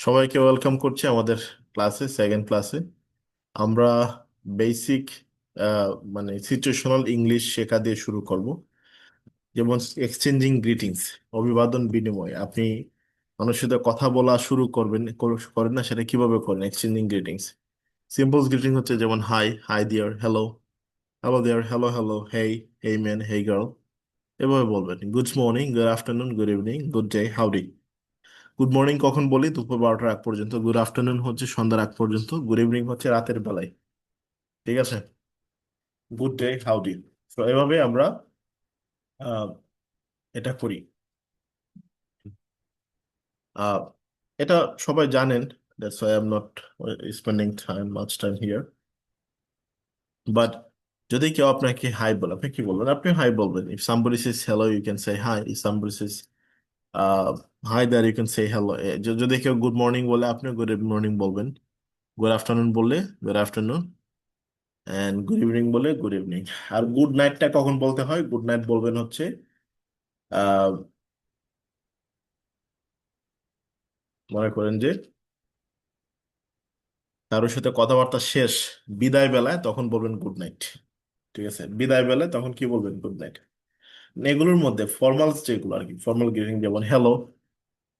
সবাইকে ওয়েলকাম করছি আমাদের ক্লাসে, সেকেন্ড ক্লাসে। আমরা বেসিক মানে সিচুয়েশনাল ইংলিশ শেখা দিয়ে শুরু করব। যেমন এক্সচেঞ্জিং গ্রিটিংস, অভিবাদন বিনিময়। আপনি মানুষের সাথে কথা বলা শুরু করেন না, সেটা কিভাবে করেন? এক্সচেঞ্জিং গ্রিটিংস, সিম্পল গ্রিটিং হচ্ছে যেমন hi, hi there, hello, hello there, hello hello, hey, hey man, hey girl. এভাবে বলবেন। Good morning, good afternoon, good evening, good day, howdy. Good morning কখন বলি? দুপুর 12টার আগ পর্যন্ত। গুড আফটারনুন হচ্ছে সন্ধ্যার আগ পর্যন্ত। গুড ইভিনিং হচ্ছে রাতের বেলায়। ঠিক আছে? Good day, Howdy. তো এভাবে আমরা আহ, এটা করি। আহ, এটা সবাই জানেন। That's why I am not spending time, much time here. But যদি কেউ আপনাকে হাই বলে, আপনি কি বলবেন? আপনি হাই বলবেন। If somebody says hello, you can say hi. If somebody says hi there, you can say hello. যদি কেউ গুড মর্নিং বলে, আপনি গুড মর্নিং বলবেন। গুড আফটারনুন বললে good afternoon, and good evening বলে গুড ইভিনিং। আর good নাইটটা কখন বলতে হয়? গুড নাইট বলবেন হচ্ছে আহ, মনে করেন যে কারোর সাথে কথাবার্তা শেষ, বিদায় বেলায়, তখন বলবেন গুড নাইট। ঠিক আছে? বিদায় বেলায় তখন কি বলবেন? Good night. এগুলোর মধ্যে ফর্মাল যেগুলো আর কি, ফর্মাল গ্রিটিং, যেমন hello,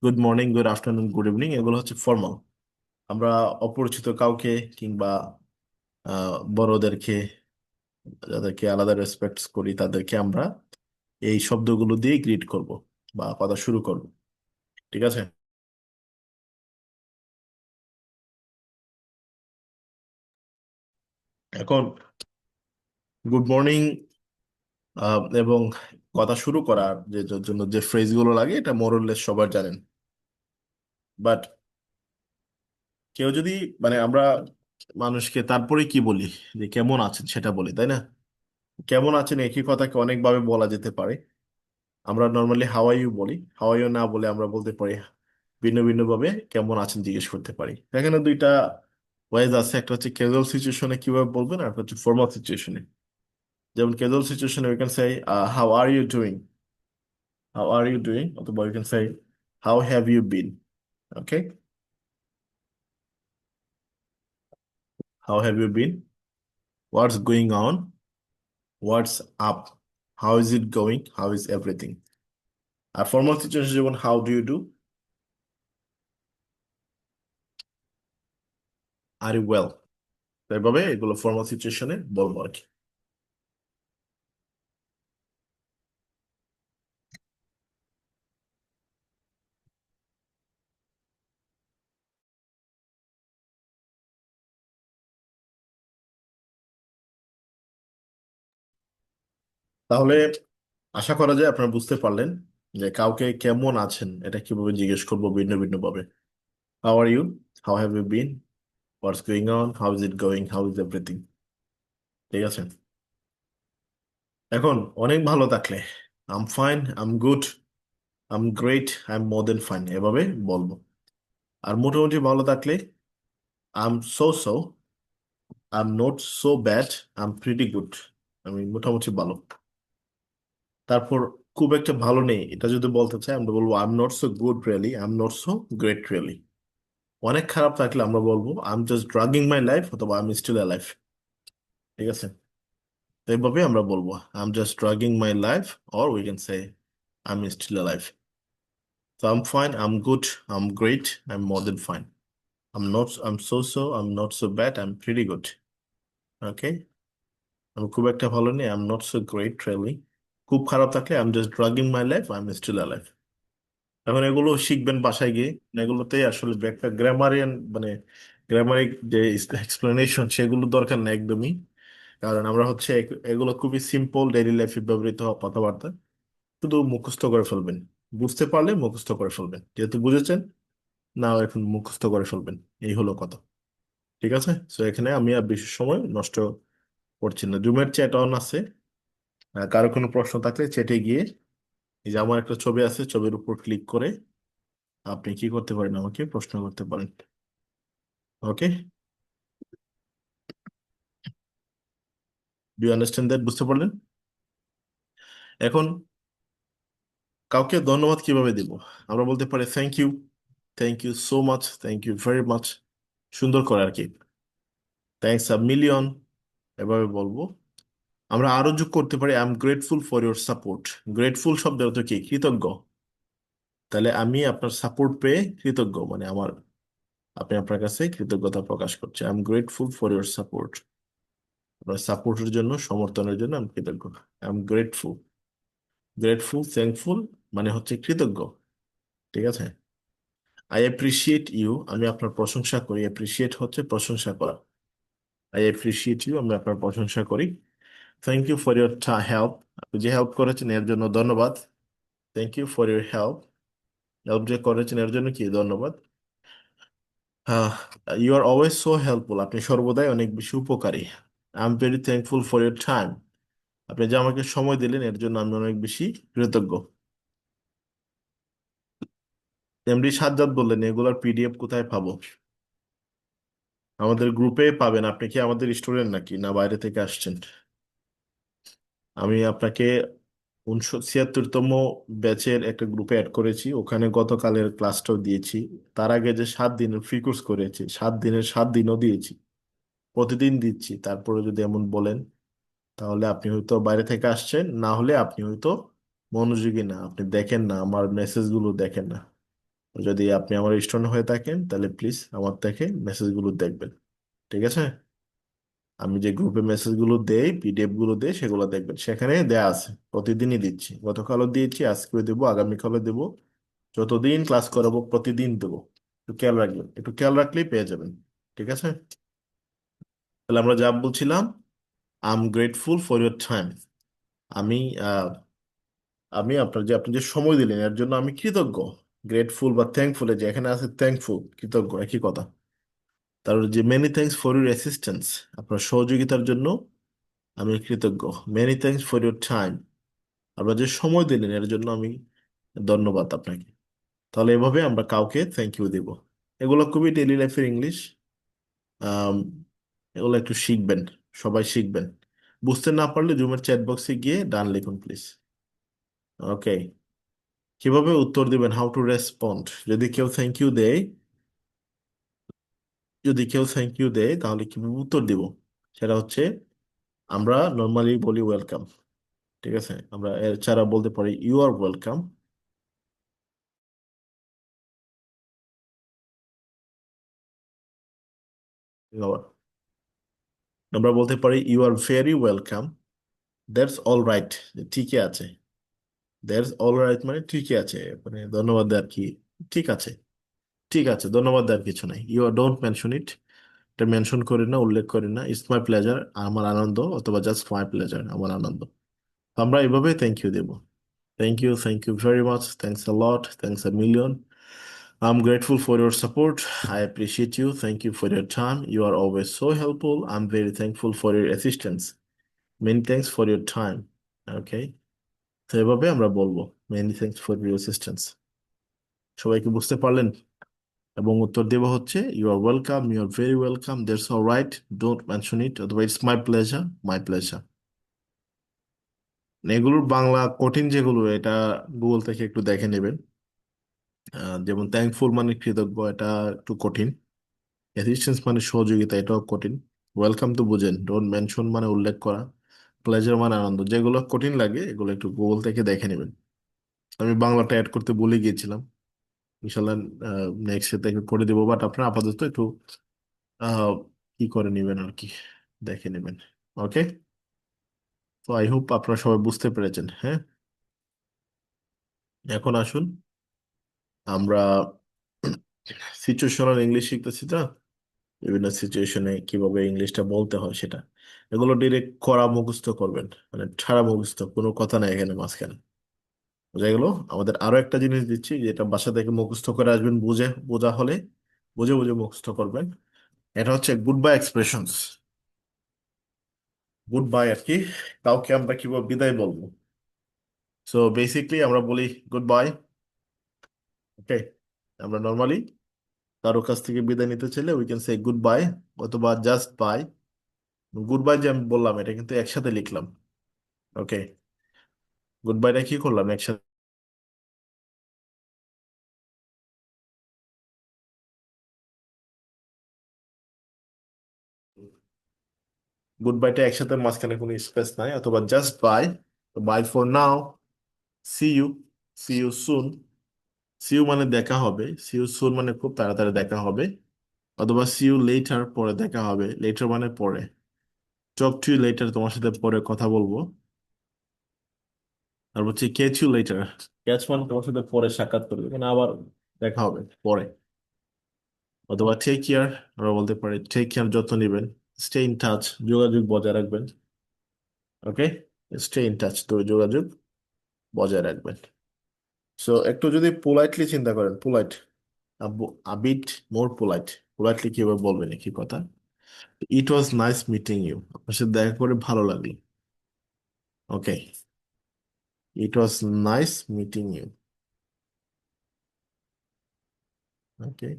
good morning, good afternoon, good evening, এগুলো হচ্ছে ফর্মাল। আমরা অপরিচিত কাউকে কিংবা বড়দেরকে, যাদেরকে আলাদা রেসপেক্ট করি, তাদেরকে আমরা এই শব্দগুলো দিয়ে গ্রিট করব বা কথা শুরু করব। ঠিক আছে? এখন গুড মর্নিং এবং কথা শুরু করার জন্য যে ফ্রেজগুলো লাগে, এটা মোরলেস সবার জানেন। বাট কেউ যদি, মানে আমরা মানুষকে তারপরে কি বলি? যে কেমন আছেন সেটা বলি, তাই না? কেমন আছেন একই কথাকে অনেকভাবে বলা যেতে পারে। আমরা নর্মালি হাউ আর ইউ বলি। হাউ আর ইউ না বলে আমরা বলতে পারি, ভিন্ন ভিন্ন ভাবে কেমন আছেন জিজ্ঞেস করতে পারি। এখানে দুইটা ওয়েজ আছে। একটা হচ্ছে ক্যাজুয়াল সিচুয়েশনে কিভাবে বলবেন, আর একটা হচ্ছে ফর্মাল সিচুয়েশনে। যেমন ক্যাজুয়াল সিচুয়েশনে we can say how are you doing, how are you doing, অথবা you can say how have you been. Okay? How have you been, what's going on, what's up, how is it going, how is everything. আর formal situation যেমন how do you do, are you well. এভাবে এগুলো formal সিচুয়েশনে বলবো আর কি। তাহলে আশা করা যায় আপনারা বুঝতে পারলেন যে কাউকে কেমন আছেন এটা কিভাবে জিজ্ঞেস করবো ভিন্ন ভিন্ন ভাবে। How are you, how have you been, what's going on, how is it going, how is everything. ঠিক আছে? এখন অনেক ভালো থাকলে I'm fine, I'm good, I'm great, I am more than fine, এভাবে বলবো। আর মোটামুটি ভালো থাকলে I'm so so, I'm not so bad, I'm pretty good, আমি মোটামুটি ভালো। তারপর খুব একটা ভালো নেই এটা যদি বলতে চাই, আমরা বলবো I am not so good really, I am not so great really. অনেক খারাপ থাকলে আমরা বলবো I am just dragging my life, অথবা আই এম স্টিল অ্যালাইভ। ঠিক আছে? তো এইভাবে আমরা বলবো I am just dragging my life, or we can say I am still alive. তো I am fine, I am good, I am great, I am more than fine, I am not, I am so so, I am not so bad, I am pretty good. Okay? আমি খুব একটা ভালো নেই, I am not so great really. খুব খারাপ থাকলে I am just dragging my life, I am still alive. এখন এগুলো শিখবেন বাসায় গিয়ে। এগুলোতে আসলে একটা গ্রামারিয়ান, মানে গ্রামারিক যে এক্সপ্লেনেশন, সেগুলো দরকার না একদমই। কারণ আমরা হচ্ছে এগুলো খুবই সিম্পল ডেইলি লাইফে ব্যবহৃত হওয়া কথাবার্তা। শুধু মুখস্থ করে ফেলবেন। বুঝতে পারলে মুখস্থ করে ফেলবেন, যেহেতু বুঝেছেন না, এখন মুখস্থ করে ফেলবেন। এই হলো কথা। ঠিক আছে? তো এখানে আমি আর বেশি সময় নষ্ট করছি না। জুমের চ্যাট অন আছে। কারো কোনো প্রশ্ন থাকলে চ্যাটে গিয়ে, এই যে আমার একটা ছবি আছে, ছবির উপর ক্লিক করে আপনি কি করতে পারেন, আমাকে প্রশ্ন করতে পারেন। Okay? Do you understand that? বুঝতে পারলেন? এখন কাউকে ধন্যবাদ কিভাবে দিব? আমরা বলতে পারি thank you. Thank you so much, thank you very much. সুন্দর করে আর কি। থ্যাংকস আ মিলিয়ন, এভাবে বলবো। আমরা আরো যোগ করতে পারি, I am grateful for your support. Grateful শব্দের অর্থ কি? কৃতজ্ঞ। তাহলে আমি আপনার সাপোর্ট পেয়ে কৃতজ্ঞ, মানে আমার, আপনি আপনার কাছে কৃতজ্ঞতা প্রকাশ করছি। I am grateful for your support. আপনার সাপোর্টের জন্য, সমর্থনের জন্য আমি কৃতজ্ঞ। I am grateful. Grateful, thankful মানে হচ্ছে কৃতজ্ঞ। ঠিক আছে। আই অ্যাপ্রিসিয়েট ইউ, আমি আপনার প্রশংসা করি। অ্যাপ্রিসিয়েট হচ্ছে প্রশংসা করা। আই অ্যাপ্রিসিয়েট ইউ, আমি আপনার প্রশংসা করি। Thank you for your help, আপনি যে হেল্প করেছেন এর জন্য ধন্যবাদ। Thank you for your help, help যে করেছেন এর জন্য কি ধন্যবাদ। You are always so helpful, আপনি সর্বদাই অনেক বেশি উপকারী। I am very thankful for your time, আপনি যে আমাকে সময় দিলেন এর জন্য আমি অনেক বেশি কৃতজ্ঞ। এমডি সাজ্জাদ বললেন, এগুলার পিডিএফ কোথায় পাবো? আমাদের গ্রুপে পাবেন। আপনি কি আমাদের স্টুডেন্ট নাকি, না বাইরে থেকে আসছেন? আমি আপনাকে 76তম ব্যাচের একটা গ্রুপে অ্যাড করেছি, ওখানে গতকালের ক্লাসটাও দিয়েছি। তার আগে যে 7 দিনের ফ্রি কোর্স করেছি, 7 দিনের 7 দিনও দিয়েছি, প্রতিদিন দিচ্ছি। তারপরে যদি এমন বলেন, তাহলে আপনি হয়তো বাইরে থেকে আসছেন, না হলে আপনি হয়তো মনোযোগী না, আপনি দেখেন না, আমার মেসেজগুলো দেখেন না। যদি আপনি আমার স্টুডেন্ট হয়ে থাকেন, তাহলে প্লিজ আমার থেকে মেসেজগুলো দেখবেন। ঠিক আছে। আমি যে গ্রুপে মেসেজগুলো দেই, পিডিএফ গুলো দেই, সেগুলো দেখবেন, সেখানে দেয়া আছে। প্রতিদিনই দিচ্ছি, গতকালও দিয়েছি, আজকেও দেবো, আগামীকালও দেবো। যতদিন ক্লাস করাবো প্রতিদিন দেবো। একটু খেয়াল রাখবেন, একটু খেয়াল রাখলেই পেয়ে যাবেন। ঠিক আছে। তাহলে আমরা যা বলছিলাম, I am grateful for your time. আমি আহ, আমি আপনি যে সময় দিলেন এর জন্য আমি কৃতজ্ঞ। গ্রেটফুল বা থ্যাঙ্কফুল, যে এখানে আছে থ্যাঙ্কফুল, কৃতজ্ঞ একই কথা। তারপর যে many thanks for your assistance, আপনার সহযোগিতার জন্য আমি কৃতজ্ঞ। Many thanks for your time, আপনার যে সময় দিলেন এর জন্য আমি ধন্যবাদ আপনাকে। তাহলে এভাবে আমরা কাউকে থ্যাংক ইউ দিব। এগুলো খুবই ডেইলি লাইফের ইংলিশ। আম, এগুলো একটু শিখবেন, সবাই শিখবেন। বুঝতে না পারলে জুমের চ্যাট বক্সে গিয়ে ডান লিখুন প্লিজ। ওকে। কিভাবে উত্তর দিবেন, হাউ টু রেসপন্ড? যদি কেউ থ্যাংক ইউ দেয়, যদি কেউ থ্যাংক ইউ দেয় তাহলে কিভাবে উত্তর দিব? সেটা হচ্ছে, আমরা নর্মালি বলি ওয়েলকাম। ঠিক আছে, আমরা এছাড়া বলতে পারি ইউ আর ওয়েলকাম। আমরা বলতে পারি you are very welcome. That's all right, ঠিকই আছে। দ্যাটস অল রাইট মানে ঠিকই আছে, মানে ধন্যবাদ দেওয়ার কি, ঠিক আছে, ঠিক আছে, ধন্যবাদ দেওয়ার কিছু নাই। You are don't mention it, এটা মেনশন করি না, উল্লেখ করি না। ইটস মাই প্লেজার, আমার আনন্দ, অথবা জাস্ট মাই প্লেজার, আমার আনন্দ। তো আমরা এভাবে থ্যাংক ইউ দেব। Thank you very much, thanks a lot, thanks a million. I'm grateful for your support. I appreciate you. Thank you for your time. You are always so helpful. I'm very thankful for your assistance. Many thanks for your time. Okay. তো এভাবে আমরা বলবো, many thanks for your assistance. সবাইকে বুঝতে পারলেন? এবং উত্তর দেবো হচ্ছে, you are welcome, you are very welcome, that's all right, don't mention it, অথবা it's my pleasure, my pleasure. এগুলোর বাংলা কঠিন যেগুলো, এটা গুগল থেকে একটু দেখে নেবেন। যেমন থ্যাঙ্কফুল মানে কৃতজ্ঞ, এটা একটু কঠিন। অ্যাসিস্ট্যান্স মানে সহযোগিতা, এটাও কঠিন। ওয়েলকাম তো বুঝেন, ডোন্ট মেনশন মানে উল্লেখ করা, প্লেজার মানে আনন্দ। যেগুলো কঠিন লাগে এগুলো একটু গুগল থেকে দেখে নেবেন। আমি বাংলাটা অ্যাড করতে ভুলে গিয়েছিলাম। ইনশাল্লাহ নেক্সট থেকে করে দেবো, বাট আপনার আপাতত একটু আহ, কি করে নেবেন আর কি, দেখে নেবেন। ওকে। তো আই হোপ আপনারা সবাই বুঝতে পেরেছেন। হ্যাঁ, এখন আসুন আমরা সিচুয়েশনাল ইংলিশ শিখতেছি তো, বিভিন্ন সিচুয়েশনে কিভাবে ইংলিশটা বলতে হয় সেটা। এগুলো ডিরেক্ট করা মুখস্থ করবেন, মানে ছাড়া মুখস্থ, কোনো কথা নাই এখানে মাঝখানে। বোঝা গেল? আমাদের আরো একটা জিনিস দিচ্ছি, যেটা বাসা থেকে মুখস্থ করে আসবেন, বুঝে বোঝা হলে বুঝে বুঝে মুখস্থ করবেন। এটা হচ্ছে goodbye expressions. Goodbye আর কি, কাউকে আমরা কিভাবে বিদায় বলবো। সো বেসিকলি আমরা বলি গুড বাই। ওকে। আমরা নর্মালি কারো কাছ থেকে বিদায় নিতে চাইলে we can say good bye, অথবা জাস্ট বাই। গুড বাই যে আমি বললাম, এটা কিন্তু একসাথে লিখলাম। ওকে। গুড বাইটা কি করলাম একসাথে। গুড বাইটা একসাথে মাঝখানে কোনো স্পেস নাই, অথবা just bye. Bye for now, see you, see you soon. See you মানে দেখা হবে, সি ইউ সুন মানে খুব তাড়াতাড়ি দেখা হবে, অথবা সি ইউ লেটার, পরে দেখা হবে, লেটার মানে পরে। টক টু ইউ লেটার, তোমার সাথে পরে কথা বলবো। আর হচ্ছে ক্যাচ ইউ লেটার, ক্যাচ মানে তোমার সাথে পরে সাক্ষাৎ করবে, মানে আবার দেখা হবে পরে। অথবা টেক কেয়ার, আমরা বলতে পারি টেক কেয়ার, যত্ন নেবেন। স্টে ইন টাচ, যোগাযোগ বজায় রাখবেন। ওকে, স্টে ইন টাচ, তো যোগাযোগ বজায় রাখবেন। সো একটু যদি পোলাইটলি চিন্তা করেন, polite, a bit more polite, politely কিভাবে বলবেন কি কথা? It was nice meeting you, আপনার সাথে দেখা করে ভালো লাগলো। Okay, it was nice meeting you. Okay,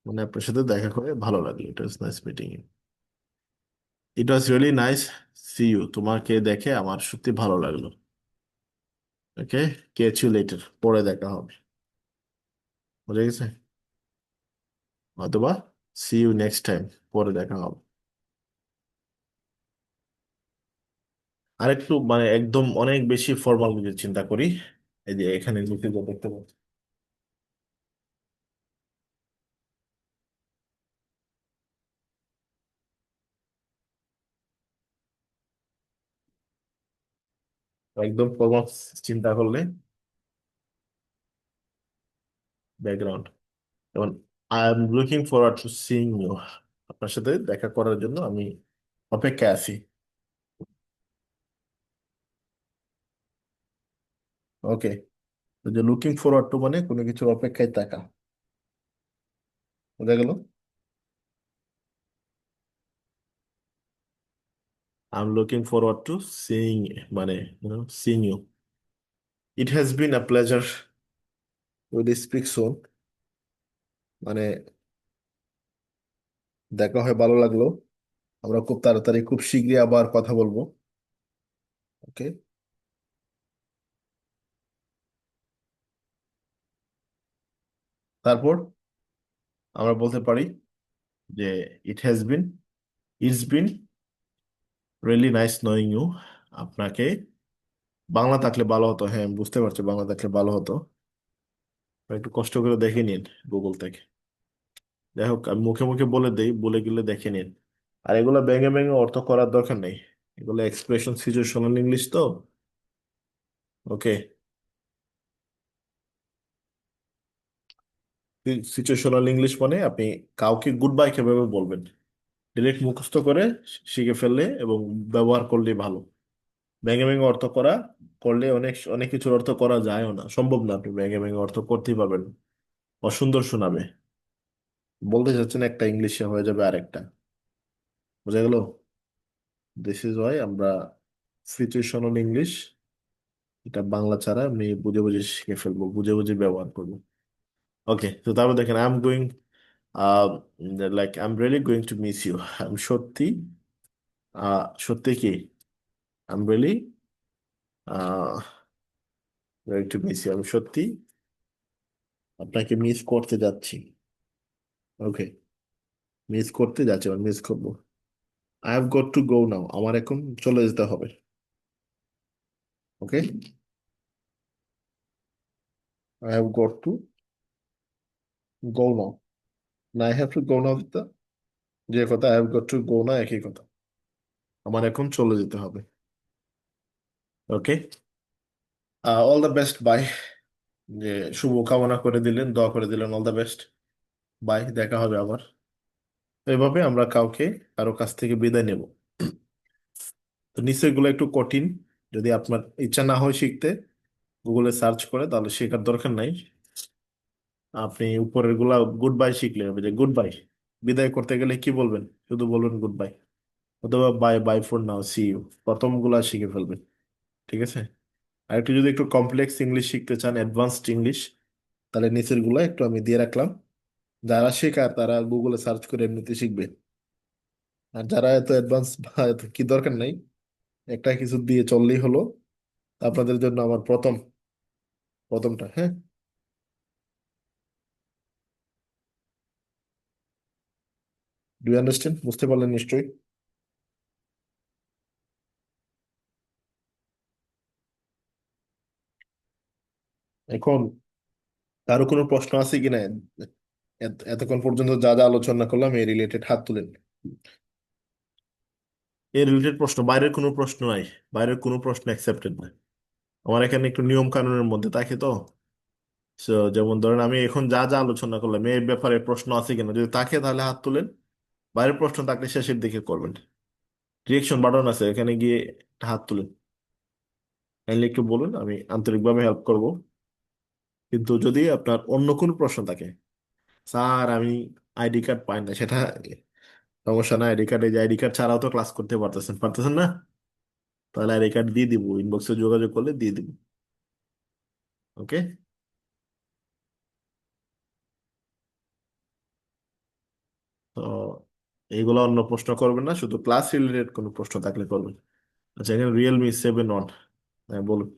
মানে আপনার সাথে দেখা করে ভালো লাগলো, it was nice meeting you. It was really nice see you, তোমাকে দেখে আমার সত্যি ভালো লাগলো। ওকে, ক্যাচ ইউ লেটার, পরে দেখা হবে। বুঝে গেছে? অথবা সি ইউ নেক্সট টাইম, পরে দেখা হবে। আরেকটু মানে একদম অনেক বেশি ফর্মাল যদি চিন্তা করি, এই যে এখানে লিখে যা দেখতে পাচ্ছি, একদম ফর্মাল চিন্তা করলে ব্যাকগ্রাউন্ড, যেমন I am looking forward to seeing you, আপনার সাথে দেখা করার জন্য আমি অপেক্ষায় আছি। ওকে, যে লুকিং ফরওয়ার্ড টু মানে কোনো কিছুর অপেক্ষায় থাকা। বোঝা গেল? I am looking forward to seeing, মানে seeing you. It has been a pleasure, will speak soon, মানে দেখা হয় ভালো লাগলো, আমরা খুব তাড়াতাড়ি খুব শীঘ্রই আবার কথা বলবো। ওকে, তারপর আমরা বলতে পারি যে it has been, it's been really nice knowing you, আপনাকে, বাংলা থাকলে ভালো হতো, হ্যাঁ আমি বুঝতে পারছি, বাংলা থাকলে ভালো হতো, একটু কষ্ট করে দেখে নিন গুগল থেকে। যাই হোক, আমি মুখে মুখে বলে দেই, বলে গেলে দেখে নিন। আর এগুলো ব্যাঙে ব্যাঙে অর্থ করার দরকার নেই, এগুলো এক্সপ্রেশন সিচুয়েশনাল ইংলিশ তো। ওকে, সিচুয়েশনাল ইংলিশ মানে আপনি কাউকে গুড বাই কিভাবে বলবেন, ডিরেক্ট মুখস্থ করে শিখে ফেললে এবং ব্যবহার করলে ভালো। ব্যাঙে ব্যাঙে অর্থ করা করলে অনেক অনেক কিছুর অর্থ করা যায়ও না, সম্ভব না, আপনি ব্যাঙে ব্যাঙে অর্থ করতেই পারবেন না। অসুন্দর শোনাবে, বলতে চাচ্ছেন একটা, ইংলিশে হয়ে যাবে আরেকটা। বোঝা গেল? দিস ইজ ওয়াই আমরা সিচুয়েশনাল ইংলিশ, এটা বাংলা ছাড়া আমি বুঝে বুঝে শিখে ফেলবো, বুঝে বুঝে ব্যবহার করবো। ওকে, তো তারপর দেখেন, I am going, like I am really going to miss you, আমি সত্যি, সত্যি কি, I am really going to miss you, আমি সত্যি আপনাকে মিস করতে যাচ্ছি। ওকে, মিস করতে যাচ্ছি, মানে মিস করবো। I have got to go now, আমার এখন চলে যেতে হবে। Okay, I have got to go now, না I have to go now, যে কথা, I have got to go না একই কথা, আমার এখন চলে যেতে হবে। Okay, all the best, bye, যে শুভ কামনা করে দিলেন, দোয়া করে দিলেন, অল দ্য বেস্ট, বাই, দেখা হবে আবার। তো এভাবে আমরা কাউকে, কারো কাছ থেকে বিদায় নেব। তো নিশ্চয়ই এগুলো একটু কঠিন, যদি আপনার ইচ্ছা না হয় শিখতে গুগলে সার্চ করে, তাহলে শেখার দরকার নাই। আপনি উপরের গুলা গুড বাই শিখলে হবে, যে গুড বাই, বিদায় করতে গেলে কি বলবেন, শুধু বলবেন গুড বাই, অথবা bye, bye for now, see you, প্রথম গুলা শিখে ফেলবেন। ঠিক আছে? আর একটু যদি একটু কমপ্লেক্স ইংলিশ শিখতে চান, অ্যাডভান্সড ইংলিশ, তাহলে নিচের গুলা একটু আমি দিয়ে রাখলাম, যারা শেখার তারা গুগলে সার্চ করে এমনিতে শিখবে। আর যারা এত অ্যাডভান্স বা এত কি দরকার নাই, একটা কিছু দিয়ে চললেই হলো। আপনাদের জন্য আমার প্রথম প্রথমটা, হ্যাঁ। Do you understand? বুঝতে পারলেন নিশ্চয়ই। এখন কারো কোনো প্রশ্ন আছে কিনা? এতক্ষণ পর্যন্ত যা যা আলোচনা করলাম এই রিলেটেড হাত তুলেন। এই রিলেটেড প্রশ্ন, বাইরের কোনো প্রশ্ন নাই। বাইরের কোনো প্রশ্ন অ্যাকসেপ্টেড না। আমার এখানে একটু নিয়ম কানুনের মধ্যে থাকে তো। So, যেমন ধরেন আমি এখন যা যা আলোচনা করলাম এর ব্যাপারে প্রশ্ন আছে কিনা, যদি থাকে তাহলে হাত তুলেন। বাইরের প্রশ্ন থাকলে শেষের দিকে করবেন। রিয়েকশন বাটন আছে, এখানে গিয়ে একটা হাত তুলেন। কাইন্ডলি একটু বলুন, আমি আন্তরিকভাবে হেল্প করব। কিন্তু যদি আপনার অন্য কোনো প্রশ্ন থাকে, স্যার আমি আইডি কার্ড পাই না, সেটা সমস্যা না। আইডি কার্ড, এই যে আইডি কার্ড ছাড়াও তো ক্লাস করতে পারতেছেন, পারতেছেন না? তাহলে আইডি কার্ড দিয়ে দিব, ইনবক্সে যোগাযোগ করলে দিয়ে দিব। ওকে। তো এইগুলো অন্য প্রশ্ন করবেন না, শুধু ক্লাস রিলেটেড কোনো প্রশ্ন থাকলে করবেন। আচ্ছা, এখানে রিয়েলমি 7 ওয়ান, হ্যাঁ বলুন।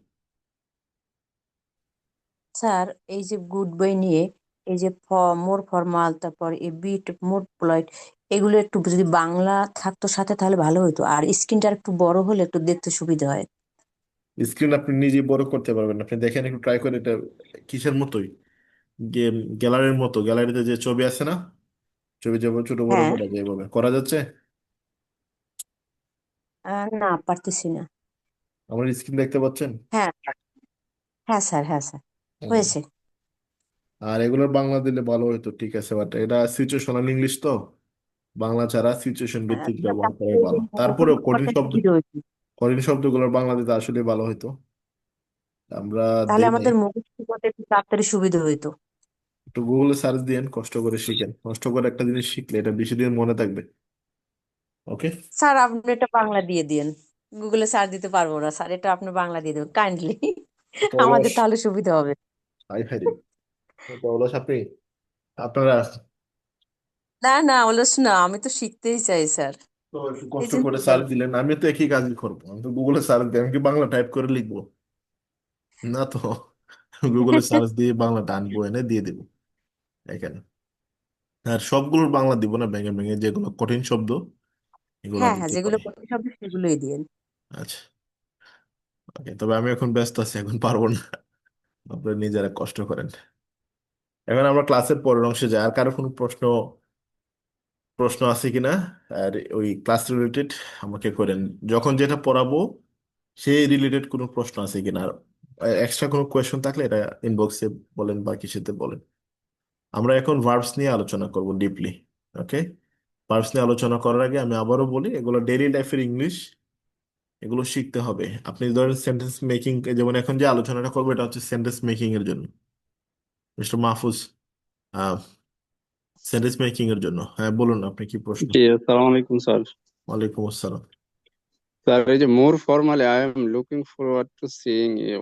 স্যার, এই যে গুড বই নিয়ে এই যে মোর ফরমাল, তারপর এই বিট মোর পোলাইট, এগুলো একটু যদি বাংলা থাকতো সাথে তাহলে ভালো হতো, আর স্ক্রিনটা একটু বড় হলে একটু দেখতে সুবিধা হয়। স্ক্রিন আপনি নিজে বড় করতে পারবেন, আপনি দেখেন একটু ট্রাই করে। এটা কিসের মতোই, গেম গ্যালারির মতো। গ্যালারিতে যে ছবি আছে না, ছবি যেমন ছোট বড় হ্যাঁ। করা যায়, এভাবে করা যাচ্ছে। না, পারতেছি না। আমার স্ক্রিন দেখতে পাচ্ছেন? হ্যাঁ। হ্যাঁ স্যার, হ্যাঁ স্যার, হুম। হয়েছে। আর এগুলোর বাংলা দিলে ভালো হতো, ঠিক আছে, বাট এটা সিচুয়েশনাল ইংলিশ তো, বাংলা ছাড়া সিচুয়েশন ভিত্তিক ব্যবহার করাই ভালো। তারপরেও কঠিন শব্দ, সুবিধা হইতো। কঠিন শব্দগুলোর বাংলা দিতে আসলে ভালো হতো। আমরা তাহলে দেই নাই। আমাদের মুখস্থ করতে একটু তাড়াতাড়ি সুবিধা হইতো। একটু গুগলে সার্চ দিয়েন, কষ্ট করে শিখেন। কষ্ট করে একটা জিনিস শিখলে এটা বেশি দিন মনে থাকবে। ওকে। স্যার, আপনি এটা বাংলা দিয়ে দিন। গুগলে সার্চ দিতে পারবো না স্যার, এটা আপনি বাংলা দিয়ে দেবেন কাইন্ডলি। তো আমাদের অলস, তাহলে সুবিধা হবে। হাই হাই রে, তো অলস আপনি, আপনারা না না, অলস না, আমি তো শিখতেই চাই স্যার। তো একটু এই কষ্ট জন্য করে তো সার্চ বলছি। দিলেন। আমি তো একই কাজই করবো, আমি তো গুগলে সার্চ দিই। আমি কি বাংলা টাইপ করে লিখবো? না তো। গুগলে সার্চ দিয়ে বাংলাটা আনবো, এনে দিয়ে দিব এখানে। আর সবগুলোর বাংলা দিব না, ভেঙে ভেঙে যেগুলো কঠিন শব্দ এগুলো হ্যাঁ হ্যাঁ, দিতে যেগুলো পারি। কঠিন শব্দ সেগুলোই দিন। আচ্ছা, ওকে। তবে আমি এখন ব্যস্ত আছি, এখন পারবো না। আপনারা নিজেরা কষ্ট করেন। এখন আমরা ক্লাসের পরের অংশে যাই। আর কারো কোনো প্রশ্ন প্রশ্ন আছে কিনা? আর ওই ক্লাস রিলেটেড আমাকে করেন। যখন যেটা পড়াবো সেই রিলেটেড কোনো প্রশ্ন আছে কিনা, আর এক্সট্রা কোনো কোয়েশ্চন থাকলে এটা ইনবক্সে বলেন বা কিছুতে বলেন। আমরা এখন ভার্বস নিয়ে আলোচনা করব ডিপলি। ওকে। ভার্বস নিয়ে আলোচনা করার আগে আমি আবারও বলি, এগুলো ডেইলি লাইফের ইংলিশ, এগুলো শিখতে হবে। আপনি ধরেন সেন্টেন্স মেকিং, যেমন এখন যে আলোচনাটা করবো এটা হচ্ছে সেন্টেন্স মেকিং এর জন্য। মিস্টার মাহফুজ, সেন্টেন্স মেকিং এর জন্য, হ্যাঁ বলুন আপনি কি প্রশ্ন। জি, আসসালামু আলাইকুম স্যার। ওয়ালাইকুম আসসালাম। স্যার, এই যে more formally I am looking forward to seeing you,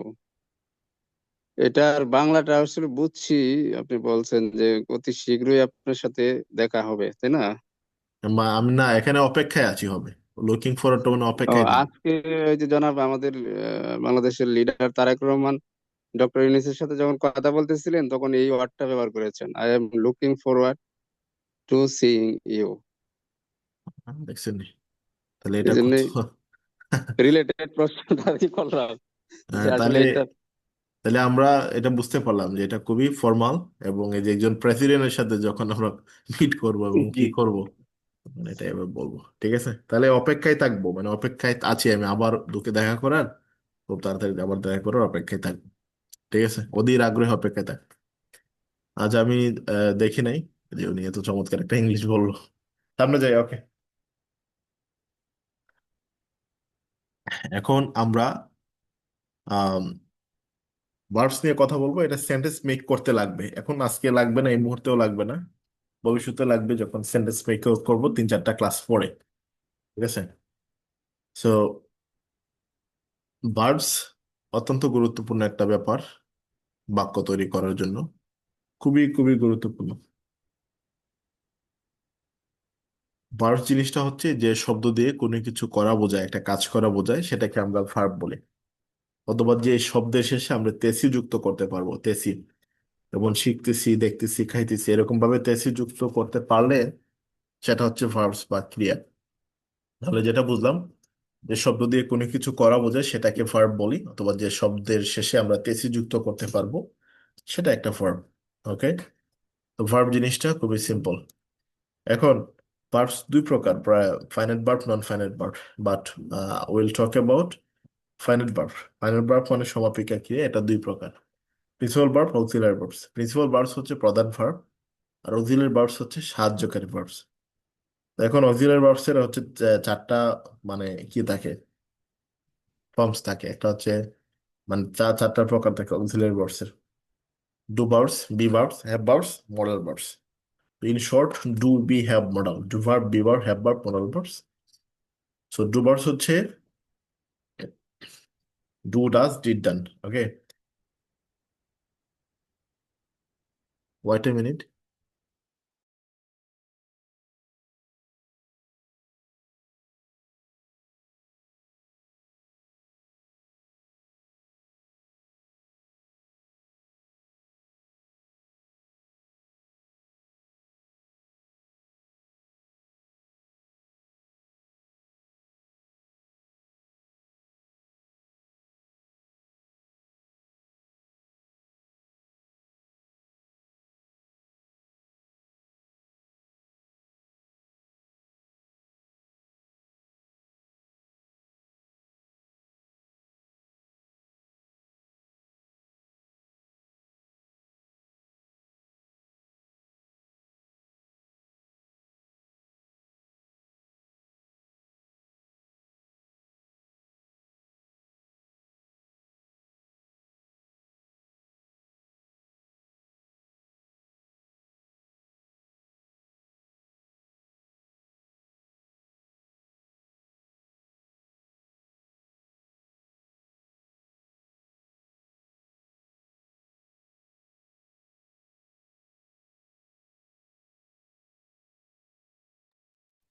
এটার বাংলাটা আসলে বুঝছি। আপনি বলছেন যে অতি শীঘ্রই আপনার সাথে দেখা হবে, তাই না? আমি না, এখানে অপেক্ষায় আছি হবে। লুকিং ফরওয়ার্ড টু মানে ও, অপেক্ষায় থাকি। আজকে ওই যে জনাব আমাদের বাংলাদেশের লিডার তারেক রহমান ডক্টর ইউনূসের সাথে যখন কথা বলতেছিলেন তখন এই ওয়ার্ডটা ব্যবহার করেছেন, I am looking forward to seeing you. দেখছেন নি? তাহলে এই এটা কত! জন্যই রিলেটেড প্রশ্নটা আর কি করলাম, যে আসলে তাহলে এটা। তাহলে আমরা এটা বুঝতে পারলাম যে এটা খুবই ফর্মাল, এবং এই যে একজন প্রেসিডেন্টের সাথে যখন আমরা মিট করব এবং জি। কি করব, মানে এটা এবার বলবো। ঠিক আছে, তাহলে অপেক্ষায় থাকবো, মানে অপেক্ষায় আছি আমি আবার দুকে দেখা করার, খুব তাড়াতাড়ি আবার দেখা করার অপেক্ষায় থাকবো। ঠিক আছে, অধীর আগ্রহে অপেক্ষায় থাকবো। আজ আমি দেখি নাই যে উনি এত চমৎকার একটা ইংলিশ বললো। সামনে যাই। ওকে। এখন আমরা ভার্বস নিয়ে কথা বলবো। এটা সেন্টেন্স মেক করতে লাগবে, এখন আজকে লাগবে না, এই মুহূর্তেও লাগবে না, ভবিষ্যতে লাগবে যখন সেন্টেন্স মেক করবো 3-4টা ক্লাস পরে। ঠিক আছে। সো ভার্বস অত্যন্ত গুরুত্বপূর্ণ একটা ব্যাপার বাক্য তৈরি করার জন্য, খুবই খুবই গুরুত্বপূর্ণ। ভার্ব জিনিসটা হচ্ছে যে শব্দ দিয়ে কোনো কিছু করা বোঝায়, একটা কাজ করা বোঝায়, সেটাকে আমরা ভার্ব বলি। অথবা যে শব্দের শেষে আমরা তেসি যুক্ত করতে পারবো, তেসি, যেমন শিখতেছি, দেখতেছি, খাইতেছি, এরকম ভাবে তেসি যুক্ত করতে পারলে সেটা হচ্ছে ভার্বস বা ক্রিয়া। তাহলে যেটা বুঝলাম, যে শব্দ দিয়ে কোনো কিছু করা বোঝায় সেটাকে ভার্ব বলি, অথবা যে শব্দের শেষে আমরা তেসি যুক্ত করতে পারবো সেটা একটা ভার্ব। ওকে, তো ভার্ব জিনিসটা খুবই সিম্পল। এখন ভার্বস দুই প্রকার, প্রায় finite verb, non finite verb, but will talk about finite verb. Finite verb মানে সমাপিকা ক্রিয়া, এটা দুই প্রকার: principal verb, auxiliary verbs. Principal verbs হচ্ছে প্রধান ভার্ব, আর অক্সিলারি ভার্বস হচ্ছে সাহায্যকারী ভার্বস। এখন অক্সিলারি ভার্বস এর হচ্ছে চারটা, মানে কি থাকে, ফর্মস থাকে। একটা হচ্ছে, মানে চারটা প্রকার থাকে অক্সিলারি ভার্বস এর: do verbs, be verbs, have verbs, modal verbs. In short, do, be, have, modal. Do verb, be verb, have verb, modal verbs. So do verbs হচ্ছে do, does, did, done. Okay, wait a minute.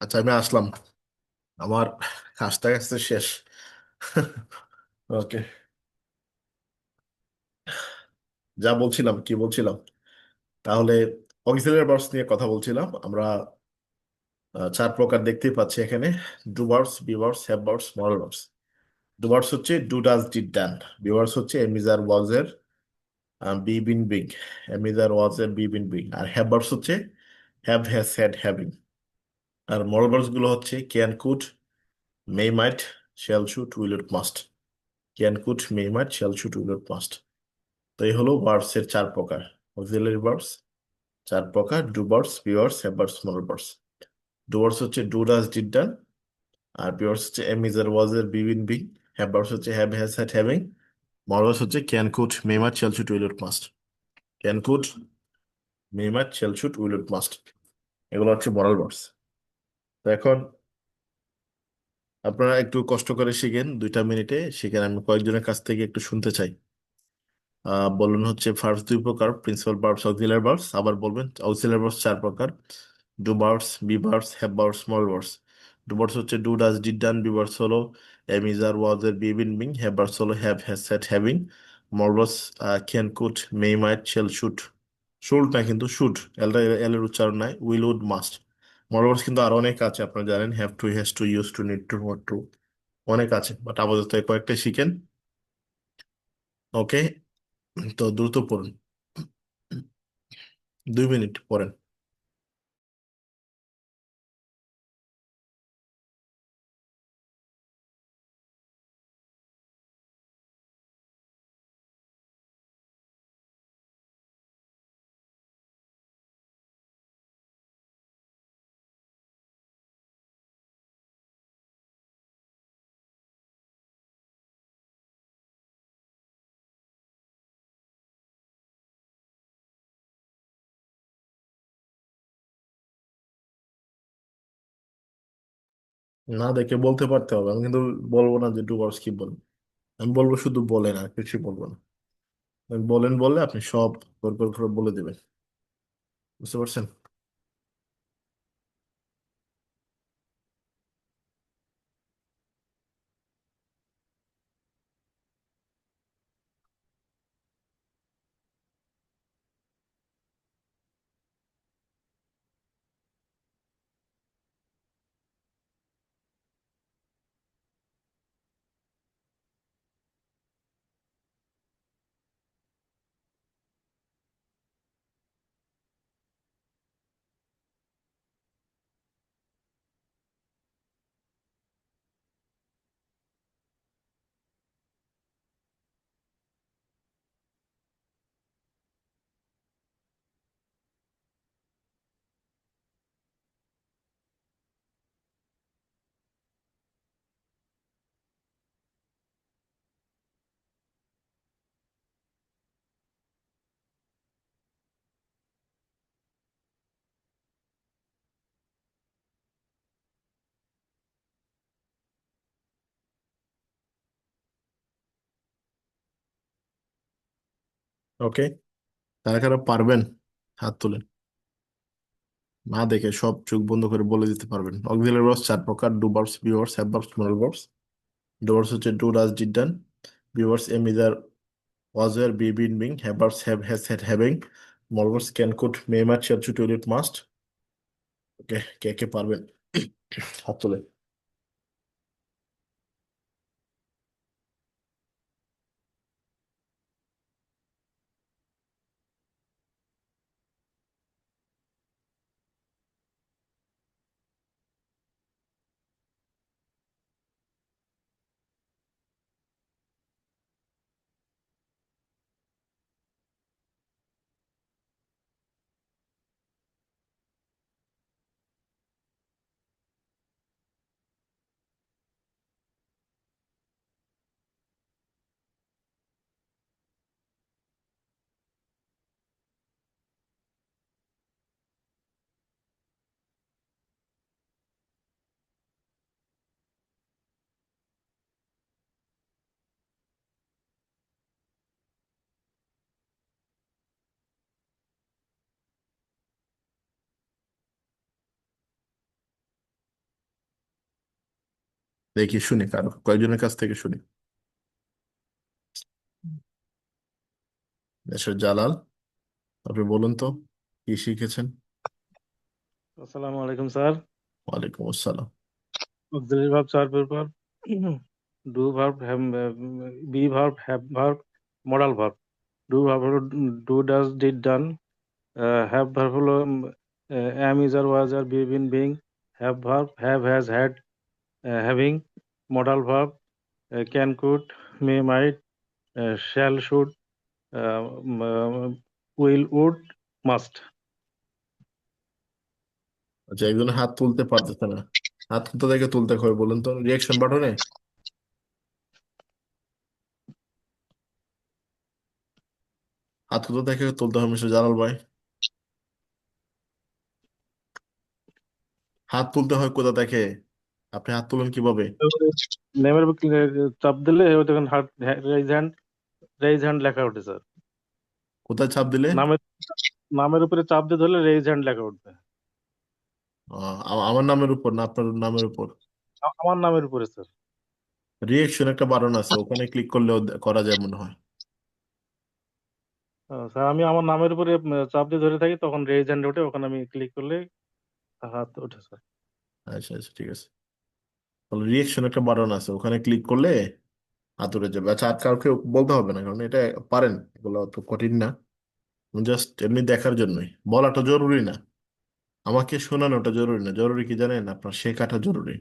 আচ্ছা, আমি আসলাম, আমার কাজটা কাজটা শেষ। ওকে, যা বলছিলাম, কি বলছিলাম তাহলে, অক্সিলারি ভার্বস নিয়ে কথা বলছিলাম আমরা। চার প্রকার দেখতেই পাচ্ছি এখানে: do verbs, be verbs, have verbs, modal verbs. Do verbs হচ্ছে do, does, did, done. Be verbs হচ্ছে am, is, are, was were be, been, being. Am, is, are, was were be, been, being. আর have verbs হচ্ছে have, has, had, having. আর modal verbs গুলো হচ্ছে can, could, may, might, shall, should, will, would, must. Can, could, may, might, shall, should, will, would, must. তো এই হলো verbs এর চার প্রকার, অক্সিলারি ভার্বস চার প্রকার: do verbs, be verbs, have verbs, modal verbs. Do verbs হচ্ছে do, does, did, done. আর বি ভার্বস হচ্ছে am, is, are, was were be, been, being. Have verbs হচ্ছে have, has, had, having. Modal verbs হচ্ছে can, could, may, might, shall, should, will, would, must. Can, could, may, might, shall, should, will, would, must. এগুলো হচ্ছে modal verbs. তো এখন আপনারা একটু কষ্ট করে শিখেন, 2টা মিনিটে শিখেন। আমি কয়েকজনের কাছ থেকে একটু শুনতে চাই। বলুন হচ্ছে ভার্বস দুই প্রকার: প্রিন্সিপাল ভার্বস, অক্সিলারি ভার্বস। আবার বলবেন অক্সিলারি ভার্বস চার প্রকার: do verbs, be verbs, have verbs, small verbs. Do verbs হচ্ছে do, does, did, done. Be verbs হলো am, is, are, was were be, been, being. Have verbs হলো have, has, had, having. Small verbs can, could, may, might, shall, should. Should না কিন্তু, should, L এর উচ্চারণ নাই। Will, would, must. Small verbs কিন্তু আরো অনেক আছে, আপনারা জানেন: have to, has to, use two, need to, want to, অনেক আছে। বাট আপাতত এই কয়েকটা শিখেন। ওকে, তো দ্রুত পড়ুন, 2 মিনিট পড়েন। না দেখে বলতে পারতে হবে, আমি কিন্তু বলবো না যে ডুয়ার্স কি বলেন। আমি বলবো শুধু বলেন, আর কিছু বলবো না। আমি বলেন বললে আপনি সব করে বলে দেবেন। বুঝতে পারছেন? ওকে, কারা কারা পারবেন হাত তুলেন, না দেখে সব চোখ বন্ধ করে বলে দিতে পারবেন। অক্সিলারি ভার্বস 4 প্রকার: do verbs, be verbs, have verbs, moral verbs. Do verbs হচ্ছে do, does, did, done. Be verbs am, is, are, was, were, be, been, being. Have verbs have, has, had, having. Moral verbs can, could, may, might, shall, should, will, it, must. Okay, কে কে পারবেন হাত তুলে। দেখি শুনি, কারো কয়েকজনের কাছ থেকে শুনি। দেশের জালাল, আপনি বলুন তো কি শিখেছেন। আসসালামু আলাইকুম স্যার। ওয়ালাইকুম আসসালাম। অক্সিলারি ভার্ব 4 প্রকার: do verb, be verb, have verb, modal verb. Do verb হলো do, does, did, done. Have verb হলো am, is, are, was, are, be, been, being. Have verb have, has, had, having. Modal verb can, could, may, might, shall, should, will, would, must. আচ্ছা, একজন হাত তুলতে পারতেছে না, হাত কোথা থেকে তুলতে হবে বলুন তো, রিয়াকশন বাটনে। হাত কোথা থেকে তুলতে হবে মিস্টার জালাল ভাই? হাত তুলতে হয় কোথা থেকে? আপনি হাত তুলেন কিভাবে? নেমের চাপ দিলে তখন রেইজ হ্যান্ড লেখা ওঠে স্যার। কোথায় ছাপ দিলে? নামের নামের উপরে চাপ দিয়ে ধরলে রেইজ হ্যান্ড লেখা উঠবে। আমার নামের উপর না আপনার নামের উপর? আমার নামের উপরে স্যার। রিয়েকশন একটা বাটন আছে, ওখানে ক্লিক করলেও করা যায় মনে হয়। স্যার আমি আমার নামের উপরে চাপ দিয়ে ধরে থাকি, তখন রেইজ হ্যান্ড ওঠে, ওখানে আমি ক্লিক করলে হাত ওঠে স্যার। আচ্ছা আচ্ছা, ঠিক আছে। তাহলে রিয়েকশন একটা বাটন আছে, ওখানে ক্লিক করলে হাত উঠে যাবে। আচ্ছা, আর কাউকে বলতে হবে না, কারণ এটা পারেন, এগুলো অত কঠিন না। জাস্ট এমনি দেখার জন্যই, বলাটা জরুরি না, আমাকে শোনানোটা জরুরি না। জরুরি কি জানেন? আপনার শেখাটা জরুরি।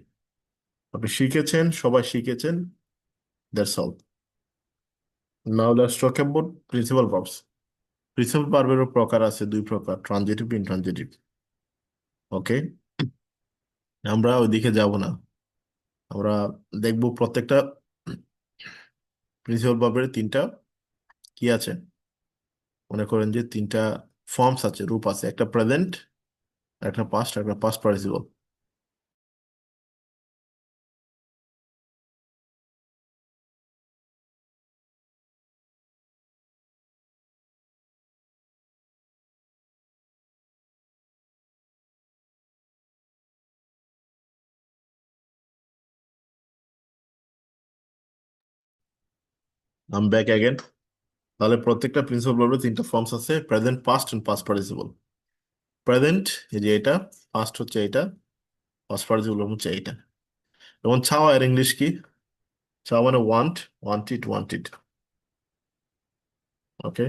আপনি শিখেছেন, সবাই শিখেছেন, that's all. Now let's talk about principal verbs. Principal ভার্বেরও প্রকার আছে 2 প্রকার: ট্রানজিটিভ, ইনট্রানজিটিভ। ওকে, আমরা ওইদিকে যাব না, আমরা দেখব প্রত্যেকটা প্রিন্সিপাল ভার্বের 3টা কি আছে। মনে করেন যে 3টা ফর্মস আছে, রূপ আছে: একটা প্রেজেন্ট, একটা পাস্ট, একটা past participle. I'm back again. তাহলে প্রত্যেকটা প্রিন্সিপাল ভার্বের 3টা ফর্মস আছে: present, past and past participle. Present এই যে এটা, পাস্ট হচ্ছে এটা, পাস্ট পার্টিসিপল হচ্ছে এইটা। যেমন চাওয়া, এর ইংলিশ কি? চাওয়া মানে ওয়ান্ট, ওয়ান্টেড, ওয়ান্টেড। ওকে,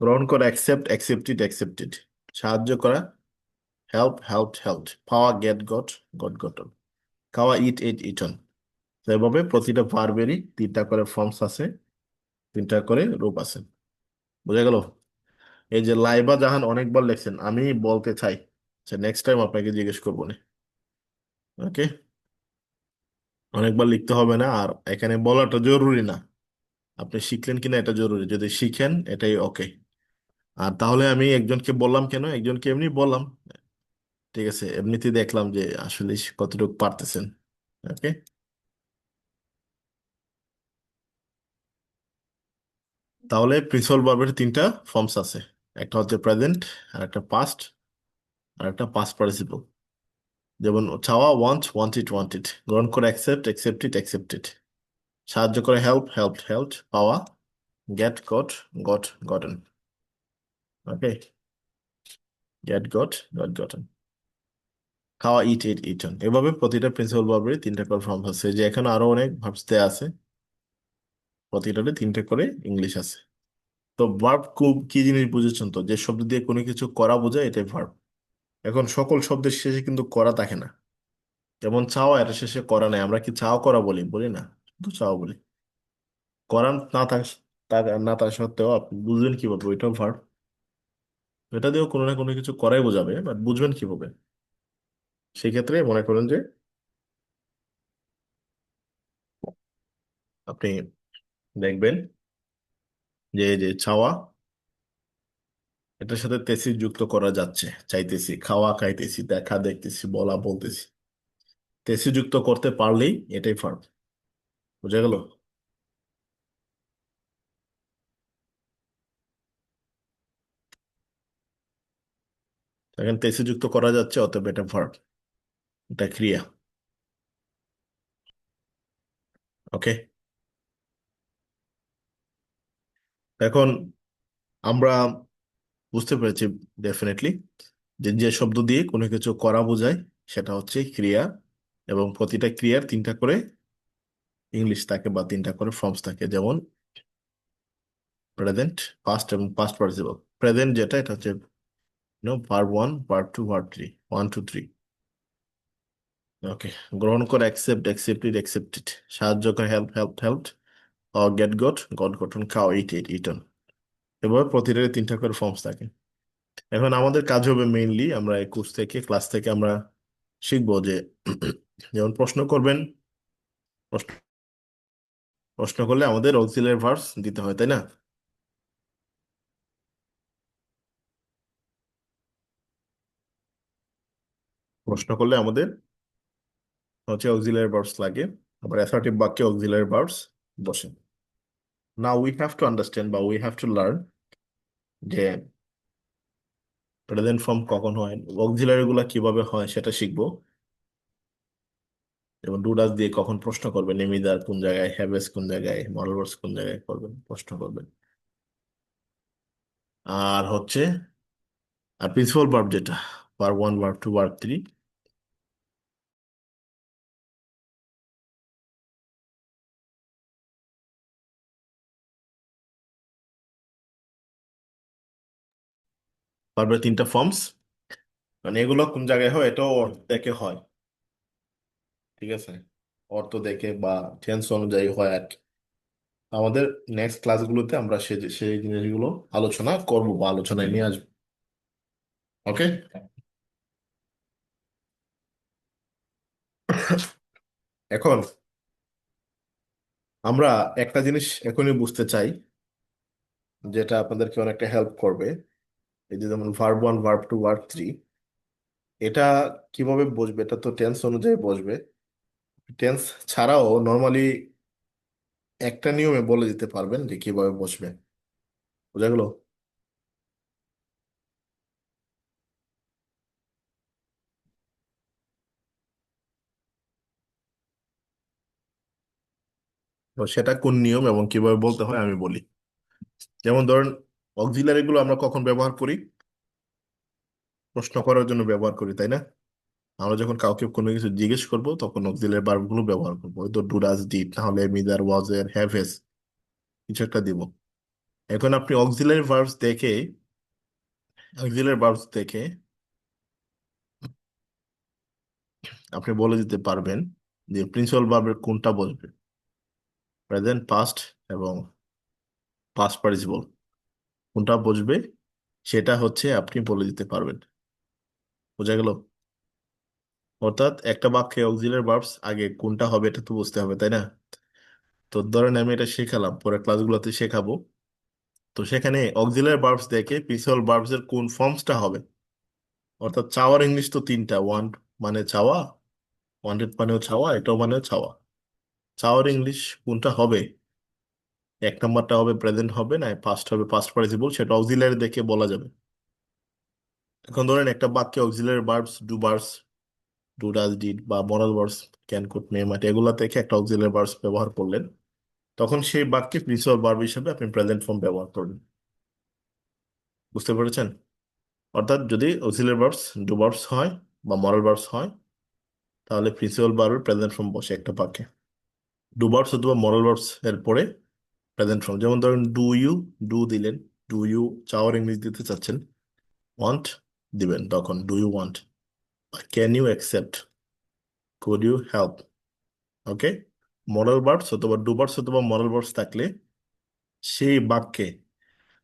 গ্রহণ করা অ্যাকসেপ্ট, অ্যাকসেপ্টেড, অ্যাকসেপ্টেড। সাহায্য করা হেল্প, হেল্পড, হেল্পড। পাওয়া গেট, গট, গট, গটন। খাওয়া ইট, এট, ইটন। তো এভাবে প্রতিটা ভার্বেরই 3টা করে ফর্মস আছে, 3টা করে রূপ আছে। বুঝা গেল? এই যে লাইবা জাহান অনেকবার লেখছেন, আমি বলতে চাই, আচ্ছা নেক্সট টাইম আপনাকে জিজ্ঞেস করবো না। ওকে, অনেকবার লিখতে হবে না, আর এখানে বলাটা জরুরি না, আপনি শিখলেন কিনা এটা জরুরি। যদি শিখেন এটাই ওকে। আর তাহলে আমি একজনকে বললাম কেন, একজনকে এমনি বললাম, ঠিক আছে, এমনিতেই দেখলাম যে আসলে কতটুকু পারতেছেন। ওকে। তাহলে প্রিন্সিপাল ভার্বের তিনটা ফর্মস আছে, একটা হচ্ছে প্রেজেন্ট, আর একটা পাস্ট, আর একটা পাস্ট পার্টিসিপল। যেমন চাওয়া ওয়ান্ট, ওয়ান্টেড ওয়ান্টেড, গ্রহণ করে অ্যাকসেপ্ট, অ্যাকসেপ্টেড অ্যাকসেপ্টেড, সাহায্য করে হেল্প, হেল্প হেল্পড, পাওয়া গেট, গট, গট গটেন। ওকে, গেট, গট, গট গটেন। খাওয়া ইট, ইট ইটন। এভাবে প্রতিটা প্রিন্সিপাল ভার্বের তিনটা করে ফর্ম আছে, যে এখানে আরো অনেক ভার্বস দেয়া আছে, প্রতিটাতে তিনটে করে ইংলিশ আছে। তো ভার্ব খুব কি জিনিস বুঝেছেন তো, যে শব্দ দিয়ে কোনো কিছু করা বোঝায় এটাই ভার্ব। এখন সকল শব্দের শেষে কিন্তু করা থাকে না, যেমন চাওয়া, এটা শেষে করা নাই, আমরা কি চাওয়া করা বলি, বলি না, শুধু চাওয়া বলি। করা না না থাকা সত্ত্বেও আপনি বুঝবেন কিভাবে ওইটাও ভার্ব। এটা দিয়েও কোনো না কোনো কিছু করাই বোঝাবে, বাট বুঝবেন কিভাবে, সেই ক্ষেত্রে মনে করেন যে আপনি দেখবেন যে এই যে চাওয়া, এটার সাথে তেসি যুক্ত করা যাচ্ছে, চাইতেছি, খাওয়া খাইতেছি, দেখা দেখতেছি, বলা বলতেছি, তেসি যুক্ত করতে পারলেই এটাই ভার্ব। বুঝা গেল? এখন তেসি যুক্ত করা যাচ্ছে, অতএব এটা ভার্ব, এটা ক্রিয়া। ওকে, এখন আমরা বুঝতে পেরেছি ডেফিনেটলি যে যে শব্দ দিয়ে কোনো কিছু করা বোঝায় সেটা হচ্ছে ক্রিয়া, এবং প্রতিটা ক্রিয়ার তিনটা করে ইংলিশ থাকে বা তিনটা করে ফর্মস থাকে, যেমন প্রেজেন্ট, পাস্ট এবং পাস্ট পার্টিসিপল। প্রেজেন্ট যেটা, এটা হচ্ছে verb one, verb two, verb three, one two three. Okay, গ্রহণ করে অ্যাকসেপ্ট, অ্যাকসেপ্টেড অ্যাকসেপ্টেড, সাহায্য করে help, help helped, get, got, got গঠন, খাও, ইট, ইট ইটন। এভাবে প্রতিটারই তিনটা করে ফর্মস থাকে। এখন আমাদের কাজ হবে মেইনলি, আমরা এই কোর্স থেকে, ক্লাস থেকে আমরা শিখবো যে যেমন প্রশ্ন করবেন, প্রশ্ন প্রশ্ন করলে আমাদের অক্সিলারি ভার্বস দিতে হয়, তাই না? প্রশ্ন করলে আমাদের হচ্ছে অক্সিলারি ভার্বস লাগে, আবার অ্যাসার্টিভ বাক্যে অক্সিলারি ভার্বস বসে। Now we have to understand বা উই হ্যাভ টু লার্ন যে প্রেজেন্ট ফর্ম কখন হয়, অক্সিলারি গুলা কিভাবে হয় সেটা শিখবো। যেমন ডু ডাজ দিয়ে কখন প্রশ্ন করবেন, এমিদার কোন জায়গায়, হ্যাভেস কোন জায়গায়, মডেল ভার্বস কোন জায়গায় করবেন, প্রশ্ন করবেন। আর হচ্ছে আর প্রিন্সিপাল ভার্ব যেটা, verb one, verb two, verb three, ভার্বের তিনটা ফর্মস, মানে এগুলো কোন জায়গায় হয় এটাও অর্থ দেখে হয়, ঠিক আছে? অর্থ দেখে বা টেন্স অনুযায়ী হয় আর কি। আমাদের নেক্সট ক্লাসগুলোতে আমরা সেই জিনিসগুলো আলোচনা করবো বা আলোচনায় নিয়ে আসবো। ওকে, এখন আমরা একটা জিনিস এখনই বুঝতে চাই, যেটা আপনাদেরকে অনেকটা হেল্প করবে। এই যে যেমন verb one, verb two, verb three, এটা কিভাবে বসবে, এটা তো টেন্স অনুযায়ী বসবে। টেন্স ছাড়াও নর্মালি একটা নিয়মে বলে দিতে পারবেন যে কিভাবে বসবে। বোঝা গেল? তো সেটা কোন নিয়ম এবং কিভাবে বলতে হয় আমি বলি। যেমন ধরেন, অক্সিলারি গুলো আমরা কখন ব্যবহার করি? প্রশ্ন করার জন্য ব্যবহার করি, তাই না? আমরা যখন কাউকে কোনো কিছু জিজ্ঞেস করব তখন অক্সিলারি ভার্ব গুলো ব্যবহার করবো, হয়তো ডু ডাজ ডিড, না হলে মিদার ওয়াজ এর, হ্যাভ হ্যাজ, কিছু একটা দিব। এখন আপনি অক্সিলারি ভার্বস দেখে আপনি বলে দিতে পারবেন যে প্রিন্সিপাল ভার্বের কোনটা বসবে, প্রেজেন্ট, পাস্ট এবং পাস্ট পার্টিসিপল কোনটা বসবে, সেটা হচ্ছে আপনি বলে দিতে পারবেন। বোঝা গেল? অর্থাৎ একটা বাক্যে অক্সিলারি ভার্বস আগে কোনটা হবে এটা তো বুঝতে হবে, তাই না? তো ধরেন আমি এটা শেখালাম, পরে ক্লাসগুলোতে শেখাবো, তো সেখানে অক্সিলারি ভার্বস দেখে প্রিন্সিপাল ভার্বস এর কোন ফর্মসটা হবে। অর্থাৎ চাওয়ার ইংলিশ তো তিনটা, ওয়ান্ট মানে চাওয়া, ওয়ান্টেড মানেও চাওয়া, এটাও মানেও চাওয়া। চাওয়ার ইংলিশ কোনটা হবে এক নাম্বারটা হবে প্রেজেন্ট হবে না পাস্ট হবে পাস্ট পার্টিসিপল, সেটা অক্সিলারি দেখে বলা যাবে। এখন ধরেন একটা বাক্যে auxiliary verbs do verbs do does did বা মরাল ভার্বস ক্যান কুড মে মাইট এগুলা থেকে একটা অক্সিলারি ভার্বস ব্যবহার করলেন, তখন সেই বাক্যে প্রিন্সিপাল ভার্ব হিসেবে আপনি প্রেজেন্ট ফর্ম ব্যবহার করবেন। বুঝতে পেরেছেন? অর্থাৎ যদি অক্সিলারি ভার্বস ডু ভার্বস হয় বা মরাল ভার্বস হয়, তাহলে প্রিন্সিপাল ভার্বের প্রেজেন্ট ফর্ম বসে একটা বাক্যে। ডু ভার্বস অথবা মরাল ভার্বস এর পরে প্রেজেন্ট ফর্ম, যেমন ধরেন ডু ইউ, ডু দিলেন, ডু ইউ চাওয়ার ইংলিশ দিতে চাচ্ছেন, ওয়ান্ট দিবেন তখন do you want. Can you accept, could you help. Okay, modal verbs অথবা ডু ভার্বস অথবা মরাল ভার্বস থাকলে সেই বাক্যে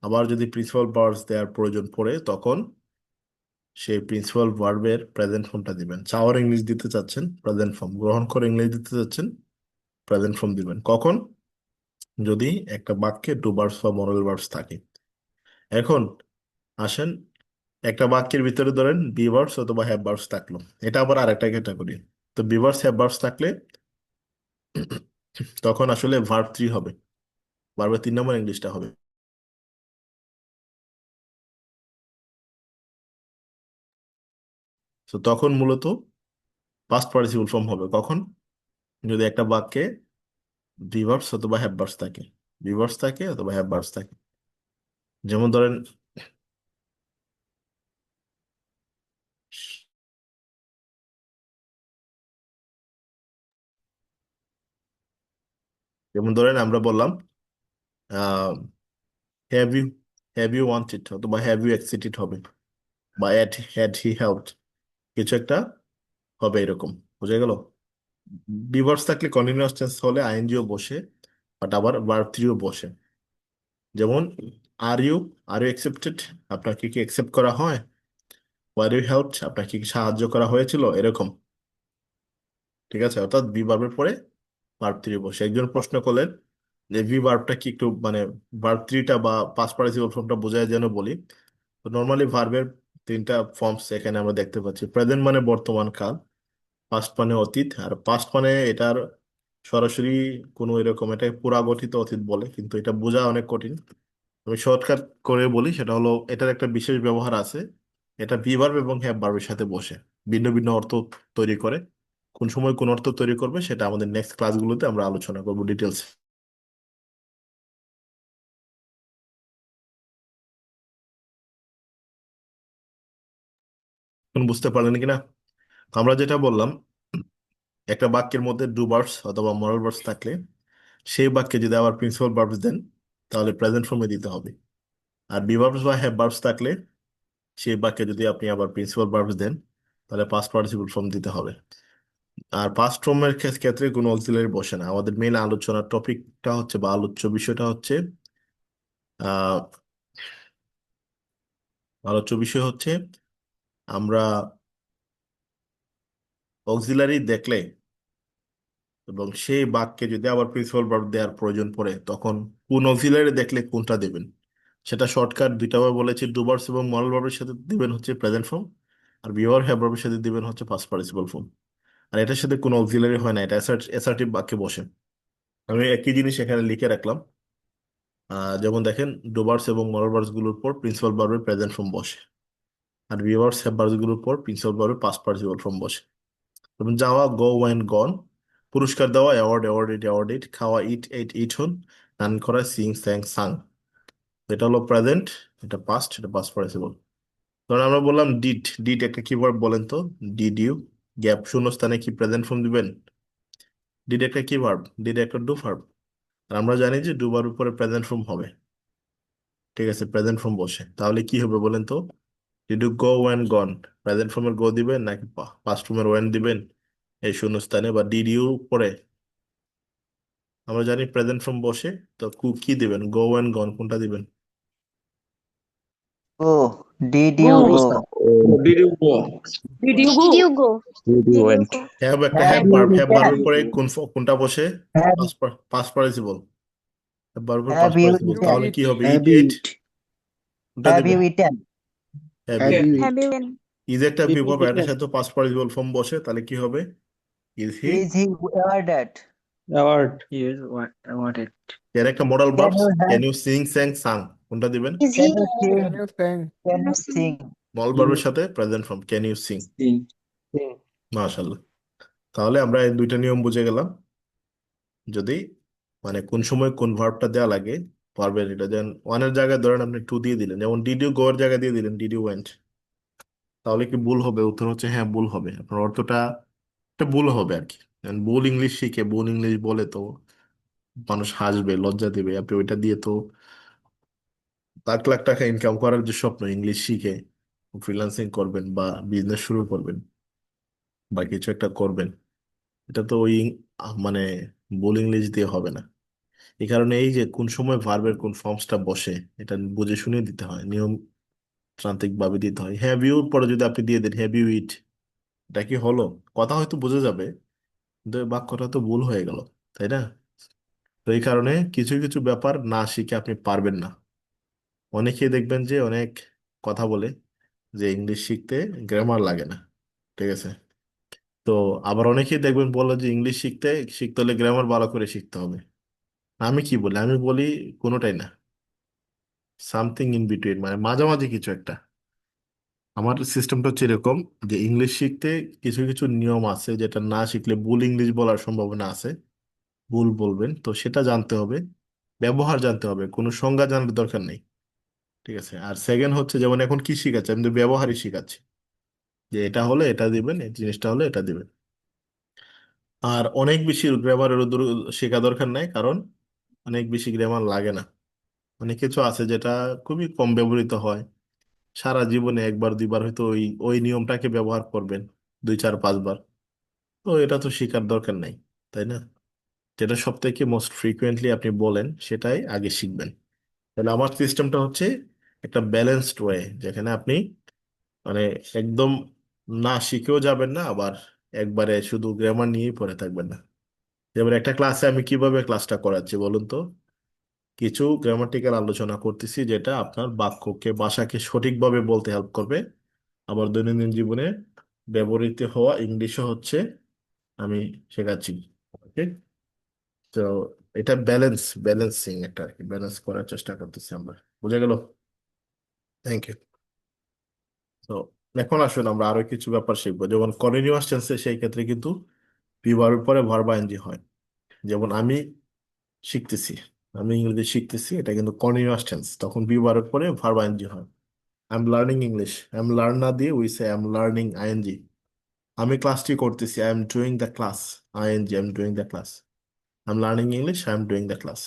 আবার যদি প্রিন্সিপাল ভার্বস দেওয়ার প্রয়োজন পড়ে, তখন সেই প্রিন্সিপাল ভার্বের প্রেজেন্ট ফর্মটা দিবেন। চাওয়ার ইংলিশ দিতে চাচ্ছেন, প্রেজেন্ট ফর্ম। গ্রহণ করে ইংলিশ দিতে চাচ্ছেন, প্রেজেন্ট ফর্ম দিবেন। কখন? যদি একটা বাক্যে ডু ভার্বস বা মরাল ভার্বস থাকে। এখন আসেন, একটা বাক্যের ভিতরে ধরেন বি ভার্বস অথবা হ্যাভ ভার্বস থাকলো, এটা আবার আরেকটা ক্যাটাগরি। তো বি ভার্বস হ্যাভ ভার্বস থাকলে তখন আসলে ভার্ব 3 হবে, ভার্বের 3 নম্বর ইংলিশটা হবে। তো তখন মূলত পাস্ট পার্টিসিপল ফর্ম হবে কখন? যদি একটা বাক্যে বি ভার্বস অথবা হ্যাভ ভার্বস থাকে, বি ভার্বস থাকে অথবা হ্যাভ ভার্বস থাকে। যেমন ধরেন আমরা বললাম হ্যাভ ইউ, ওয়ান্টেড অথবা হ্যাভ ইউ এক্সিটেড হবে, বা হ্যাড হি হেল্পড, কিছু একটা হবে এরকম। বুঝা গেল? বি ভার্বস থাকলে কন্টিনিউয়াস টেন্স হলে আইএনজিও বসে, বাট আবার ভার্ব 3ও বসে। যেমন আর ইউ, অ্যাকসেপ্টেড, আপনাকে কি অ্যাকসেপ্ট করা হয়? ওয়ার ইউ হেল্পড, আপনাকে কি সাহায্য করা হয়েছিল, এরকম। ঠিক আছে, অর্থাৎ বি ভার্বের পরে ভার্ব 3 বসে। একজন প্রশ্ন করলেন যে ভি ভার্বটা কি একটু মানে ভার্ব 3টা বা পাস্ট পার্টিসিপল ফর্মটা বোঝায় যেন বলি। তো নর্মালি ভার্বের 3টা ফর্মস এখানে আমরা দেখতে পাচ্ছি। প্রেজেন্ট মানে বর্তমান কাল, পাস্ট মানে অতীত, আর পাস্ট মানে এটার সরাসরি কোনো এরকম, এটা পুরাগঠিত অতীত বলে, কিন্তু এটা বোঝা অনেক কঠিন। আমি শর্টকাট করে বলি, সেটা হলো এটার একটা বিশেষ ব্যবহার আছে। এটা বি ভার্ব এবং হ্যাভ ভার্বের সাথে বসে ভিন্ন ভিন্ন অর্থ তৈরি করে। কোন সময় কোন অর্থ তৈরি করবে সেটা আমাদের নেক্সট ক্লাসগুলোতে আমরা আলোচনা করবো ডিটেলস। এখন বুঝতে পারলেন কিনা? আমরা যেটা বললাম, একটা বাক্যের মধ্যে ডু ভার্বস অথবা মরাল ভার্বস থাকলে সেই বাক্যে যদি আবার প্রিন্সিপাল ভার্বস দেন, তাহলে প্রেজেন্ট ফর্মে দিতে হবে। আর বি ভার্বস বা হ্যাভ ভার্বস থাকলে সেই বাক্যে যদি আপনি আবার প্রিন্সিপাল ভার্বস দেন, তাহলে পাস্ট পার্টিসিপল ফর্ম দিতে হবে। আর পাস্ট ফর্মের ক্ষেত্রে কোনো অক্সিলারি বসে না। আমাদের মেইন আলোচনার টপিকটা হচ্ছে বা আলোচ্য বিষয়টা হচ্ছে আহ আলোচ্য বিষয় হচ্ছে আমরা অক্সিলারি দেখলে এবং সেই বাক্যে যদি আবার প্রিন্সিপাল ভার্ব দেওয়ার প্রয়োজন পড়ে, তখন কোন অক্সিলারি দেখলে কোনটা দেবেন। সেটা শর্টকাট দুইটাবার বলেছি, ডু ভার্বস এবং মরাল ভার্বের সাথে দিবেন হচ্ছে প্রেজেন্ট ফর্ম, আর বি ভার্ব হ্যাভ ভার্বের সাথে দিবেন হচ্ছে পাস্ট পার্টিসিপল ফর্ম। আর এটার সাথে কোনো অক্সিলারি হয় না, এটা অ্যাসার্টিভ বাক্যে বসে। আমি একই জিনিস এখানে লিখে রাখলাম। যেমন দেখেন, ডু ভার্বস এবং মরাল ভার্বস গুলোর পর প্রিন্সিপাল ভার্বের প্রেজেন্ট ফর্ম বসে, আর বি ভার্বস হ্যাভ ভার্বস গুলোর পর প্রিন্সিপাল ভার্বের পাস্ট পার্টিসিপল ফর্ম বসে। যেমন যাওয়া, গো ওয়েন্ট গন। পুরস্কার দেওয়া, অ্যাওয়ার্ড অ্যাওয়ার্ডেড। খাওয়া, ইট হন। গান করা, সিং স্যাং সাং। এটা হলো প্রেজেন্ট, এটা পাস্ট, এটা পাস্ট পার্টিসিপল। ধরুন আমরা বললাম ডিড একটা কি ভার্ব বলেন তো? ডিড ইউ, গ্যাপ শূন্যস্থানে কি প্রেজেন্ট ফর্ম দিবেন? ডিড একটা কি ভার্ব? ডিড একটা ডু ভার্ব। আর আমরা জানি যে ডু ভার্বের উপরে প্রেজেন্ট ফর্ম হবে। ঠিক আছে, প্রেজেন্ট ফর্ম বসে, তাহলে কি হবে বলেন তো? Did you go went gone, present ফর্মের গো দিবেন নাকি পাস্ট ফর্মের ওয়েন দিবেন এই শূন্যস্থানে? বা ডিড ইউ পরে আমরা জানি প্রেজেন্ট ফর্ম বসে, তো কি দিবেন? গো ওয়েন গন কোনটা দিবেন? Go. Did Go. you go? Did you go? Did you Did go? you go? Did you went? Have একটা Have have you verb, eaten? পরে কোনটা বসে? Have, past participle. হ্যাভ ভার্বের have past you participle, eaten? তাহলে কি হবে? Have it you কোনটা Have দিবেন? you eaten? Have have it. you Have you been? Is একটা Did ভিউ you এটার eaten? সাথে পাস্ট পার্টিসিপল ফর্ম বসে, তাহলে কি হবে? Is he, Is he awarded? Award. Yes, what it? এর একটা modal Can verbs, you can have? You sing, sang, sung, কোনটা দিবেন? Can you sing? Can you sing? Can you sing? Modal ভার্বের সাথে present form, can you sing. Sing. মাশাআল্লাহ। তাহলে আমরা এই দুইটা নিয়ম বুঝে গেলাম। যদি মানে কোন সময় কোন ভার্বটা দেওয়া লাগে, ভার্বের এটা যেন ওয়ানের জায়গায় ধরেন আপনি টু দিয়ে দিলেন, যেমন ডিড ইউ গো এর জায়গায় দিয়ে দিলেন ডিড ইউ ওয়েন্ট, তাহলে কি ভুল হবে? উত্তর হচ্ছে হ্যাঁ, ভুল হবে। আপনার অর্থটা একটা ভুল হবে আর কি। ভুল ইংলিশ শিখে ভুল ইংলিশ বলে তো মানুষ হাসবে, লজ্জা দেবে। আপনি ওইটা দিয়ে তো লাখ লাখ টাকা ইনকাম করার যে স্বপ্ন, ইংলিশ শিখে ফ্রিল্যান্সিং করবেন বা বিজনেস শুরু করবেন বা কিছু একটা করবেন, এটা তো ওই মানে ভুল ইংলিশ দিয়ে হবে না। এই কারণে এই যে কোন সময় ভার্বের কোন ফর্মসটা বসে, এটা বুঝে শুনে দিতে হয়, নিয়ম তান্ত্রিক ভাবে দিতে হয়। হ্যাভ ইউর পরে যদি আপনি দিয়ে দেন হ্যাভ ইউ ইট, এটা কি হলো? কথা হয়তো বোঝা যাবে, কিন্তু এই বাক্যটা তো ভুল হয়ে গেল, তাই না? তো এই কারণে কিছু কিছু ব্যাপার না শিখে আপনি পারবেন না। অনেকেই দেখবেন যে অনেক কথা বলে যে ইংলিশ শিখতে গ্রামার লাগে না, ঠিক আছে? তো আবার অনেকেই দেখবেন বলে যে ইংলিশ শিখতে শিখতে হলে গ্রামার ভালো করে শিখতে হবে। আমি কি বলি? আমি বলি কোনোটাই না, সামথিং ইন বিটুইন, মানে মাঝামাঝি কিছু একটা। আমার সিস্টেমটা হচ্ছে এরকম যে ইংলিশ শিখতে কিছু কিছু নিয়ম আছে যেটা না শিখলে ভুল ইংলিশ বলার সম্ভাবনা আছে, ভুল বলবেন, তো সেটা জানতে হবে। ব্যবহার জানতে হবে, কোনো সংজ্ঞা জানার দরকার নেই, ঠিক আছে? আর সেকেন্ড হচ্ছে যেমন এখন কি শিখাচ্ছি, আমি তো ব্যবহারই শিখাচ্ছি, যে এটা হলে এটা দিবেন, এই জিনিসটা হলে এটা দিবেন। আর অনেক বেশি গ্রামারের শেখা দরকার নাই, কারণ অনেক বেশি গ্রামার লাগে না। অনেক কিছু আছে যেটা খুবই কম ব্যবহৃত হয়, সারা জীবনে একবার দুইবার হয়তো ওই ওই নিয়মটাকে ব্যবহার করবেন, দুই চার পাঁচবার। তো এটা তো শেখার দরকার নাই, তাই না? যেটা সব থেকে মোস্ট ফ্রিকুয়েন্টলি আপনি বলেন সেটাই আগে শিখবেন। তাহলে আমার সিস্টেমটা হচ্ছে একটা ব্যালেন্সড ওয়ে, যেখানে আপনি মানে একদম না শিখেও যাবেন না, আবার একবারে শুধু গ্রামার নিয়েই পড়ে থাকবেন না। যেমন একটা ক্লাসে আমি কিভাবে ক্লাসটা করাচ্ছি বলুন তো, কিছু গ্রামাটিক্যাল আলোচনা করতেছি যেটা আপনার বাক্যকে, ভাষাকে সঠিকভাবে বলতে হেল্প করবে। আবার দৈনন্দিন জীবনে ব্যবহৃত হওয়া ইংলিশও হচ্ছে আমি শেখাচ্ছি, ওকে? তো এটা ব্যালেন্সিং একটা আর কি, ব্যালেন্স করার চেষ্টা করতেছি আমরা। বুঝে গেল? Thank you. তো এখন আসুন আমরা আরো কিছু ব্যাপার শিখবো। যেমন কন্টিনিউয়াস টেন্সে সেই ক্ষেত্রে কিন্তু বিভার্বের পরে ভার্ব আইএনজি হয়। যেমন আমি শিখতেছি, আমি ইংরেজি শিখতেছি, এটা কিন্তু কন্টিনিউয়াস টেন্স, তখন বিভার্বের পরে ভার্ব আইএনজি হয়। I am learning English, I am learn না দিয়ে we say I am learning ING. আমি ক্লাসটি করতেছি, I am doing the class, ING, I am doing the class. I am learning English, I am doing the class.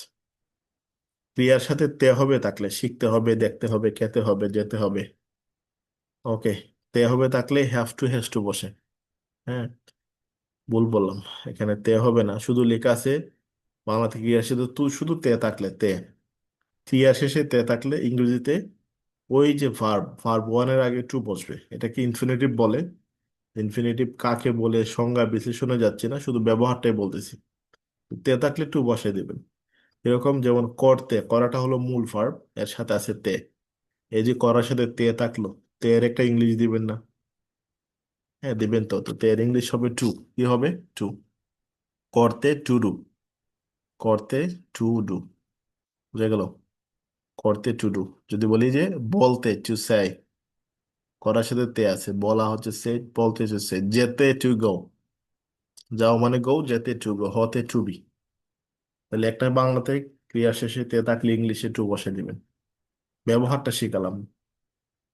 ক্রিয়ার সাথে তে হবে, থাকলে শিখতে হবে, দেখতে হবে, খেতে হবে, যেতে হবে, ওকে? তে হবে থাকলে হ্যাভ টু, হ্যাজ টু বসে। হ্যাঁ, ভুল বললাম, এখানে তে হবে না, শুধু লেখা আছে বাংলাতে ক্রিয়ার সাথে তুই, শুধু তে থাকলে তে, ক্রিয়া শেষে তে থাকলে ইংরেজিতে ওই যে ভার্ব, ভার্ব ওয়ানের আগে টু বসবে। এটাকে ইনফিনিটিভ বলে। ইনফিনিটিভ কাকে বলে সংজ্ঞা বিশ্লেষণে যাচ্ছে না, শুধু ব্যবহারটাই বলতেছি। তে থাকলে টু বসে দিবেন। এরকম যেমন করতে, করাটা হলো মূল ভার্ব, এর সাথে আছে তে। এই যে করার সাথে তে থাকলো, তে এর একটা ইংলিশ দিবেন না? হ্যাঁ দিবেন। তো তো তে এর ইংলিশ হবে টু। কি হবে? টু। করতে টু ডু, করতে টু ডু, বুঝে গেল? করতে টু ডু। যদি বলি যে বলতে, টু সে, করার সাথে তে আছে, বলা হচ্ছে সে, বলতে টু সে। যেতে টু গো, যাও মানে গো, যেতে টু গো, হতে টু বি। তাহলে একটা বাংলাতে ক্রিয়া শেষে তে থাকলে ইংলিশে টু বসে দিবেন। ব্যবহারটা শিখালাম,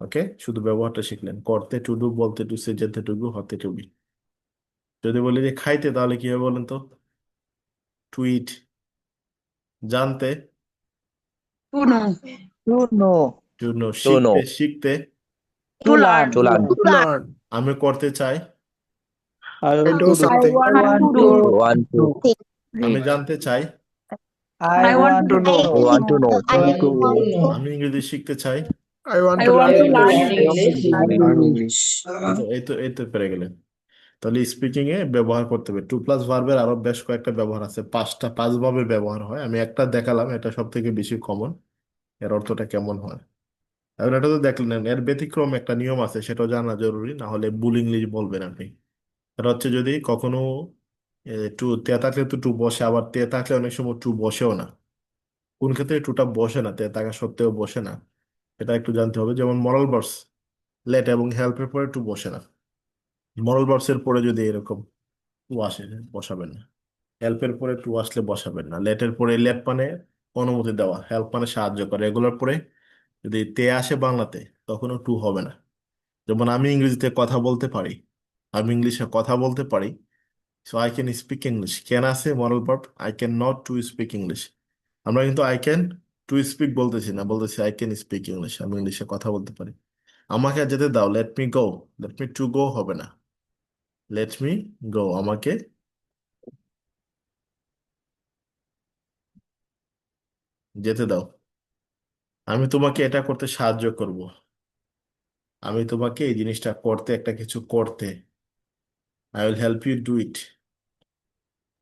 ওকে? শুধু ব্যবহারটা শিখলেন, করতে টু ডু, বলতে টু সে, যেতে টু গো, হতে টু বি। যদি বলি যে খাইতে, তাহলে কি হবে বলেন তো? টু ইট। জানতে, To know. To know. To know. To শিখতে, know. শিখতে। To learn. To learn. To learn. আমি করতে চাই, I I want do to do. I something. I want want to to I want to. do. আমি read. জানতে চাই, I I want want to to know. I want to know. know. আমি ইংরেজি শিখতে চাই। I want I to want learn to learn English. English. Learn English. এই তো পেরে গেলেন। তাহলে স্পিকিং এ ব্যবহার করতে হবে। টু প্লাস ভার্বের আরো বেশ কয়েকটা ব্যবহার আছে, পাঁচ ভাবে ব্যবহার হয়। আমি একটা দেখালাম, এটা সব থেকে বেশি কমন। এর অর্থটা কেমন হয় এখন এটা তো দেখলেন। এর ব্যতিক্রম একটা নিয়ম আছে, সেটাও জানা জরুরি, না হলে ভুল ইংলিশ বলবেন আপনি। এটা হচ্ছে যদি কখনো টু তে থাকলে তো টু বসে, আবার তে থাকলে অনেক সময় টু বসেও না। কোন ক্ষেত্রে টুটা বসে না, তে থাকা সত্ত্বেও বসে না, এটা একটু জানতে হবে। যেমন মরাল ভার্বস, লেট এবং হেল্পের পরে টু বসে না। মরাল ভার্বসের পরে যদি এরকম টু আসে, বসাবেন না। হেল্পের পরে টু আসলে বসাবেন না। লেটের পরে, লেট মানে অনুমতি দেওয়া, হেল্প মানে সাহায্য করে, এগুলোর পরে যদি তে আসে বাংলাতে, তখনও টু হবে না। যেমন আমি ইংরেজিতে কথা বলতে পারি, আমি ইংলিশে কথা বলতে পারি, so I can speak English. Can আছে moral verb, I can not to speak English. আমরা কিন্তু আই ক্যান টু স্পিক বলতেছি না, বলতেছি আই ক্যান স্পিক ইংলিশ, আমি ইংলিশে কথা বলতে পারি। আমাকে যেতে দাও, let me go. Let me to go হবে না, লেট মি গো, আমাকে যেতে দাও। আমি তোমাকে এটা করতে সাহায্য করব, আমি তোমাকে এই জিনিসটা করতে, একটা কিছু করতে, I will help you do it.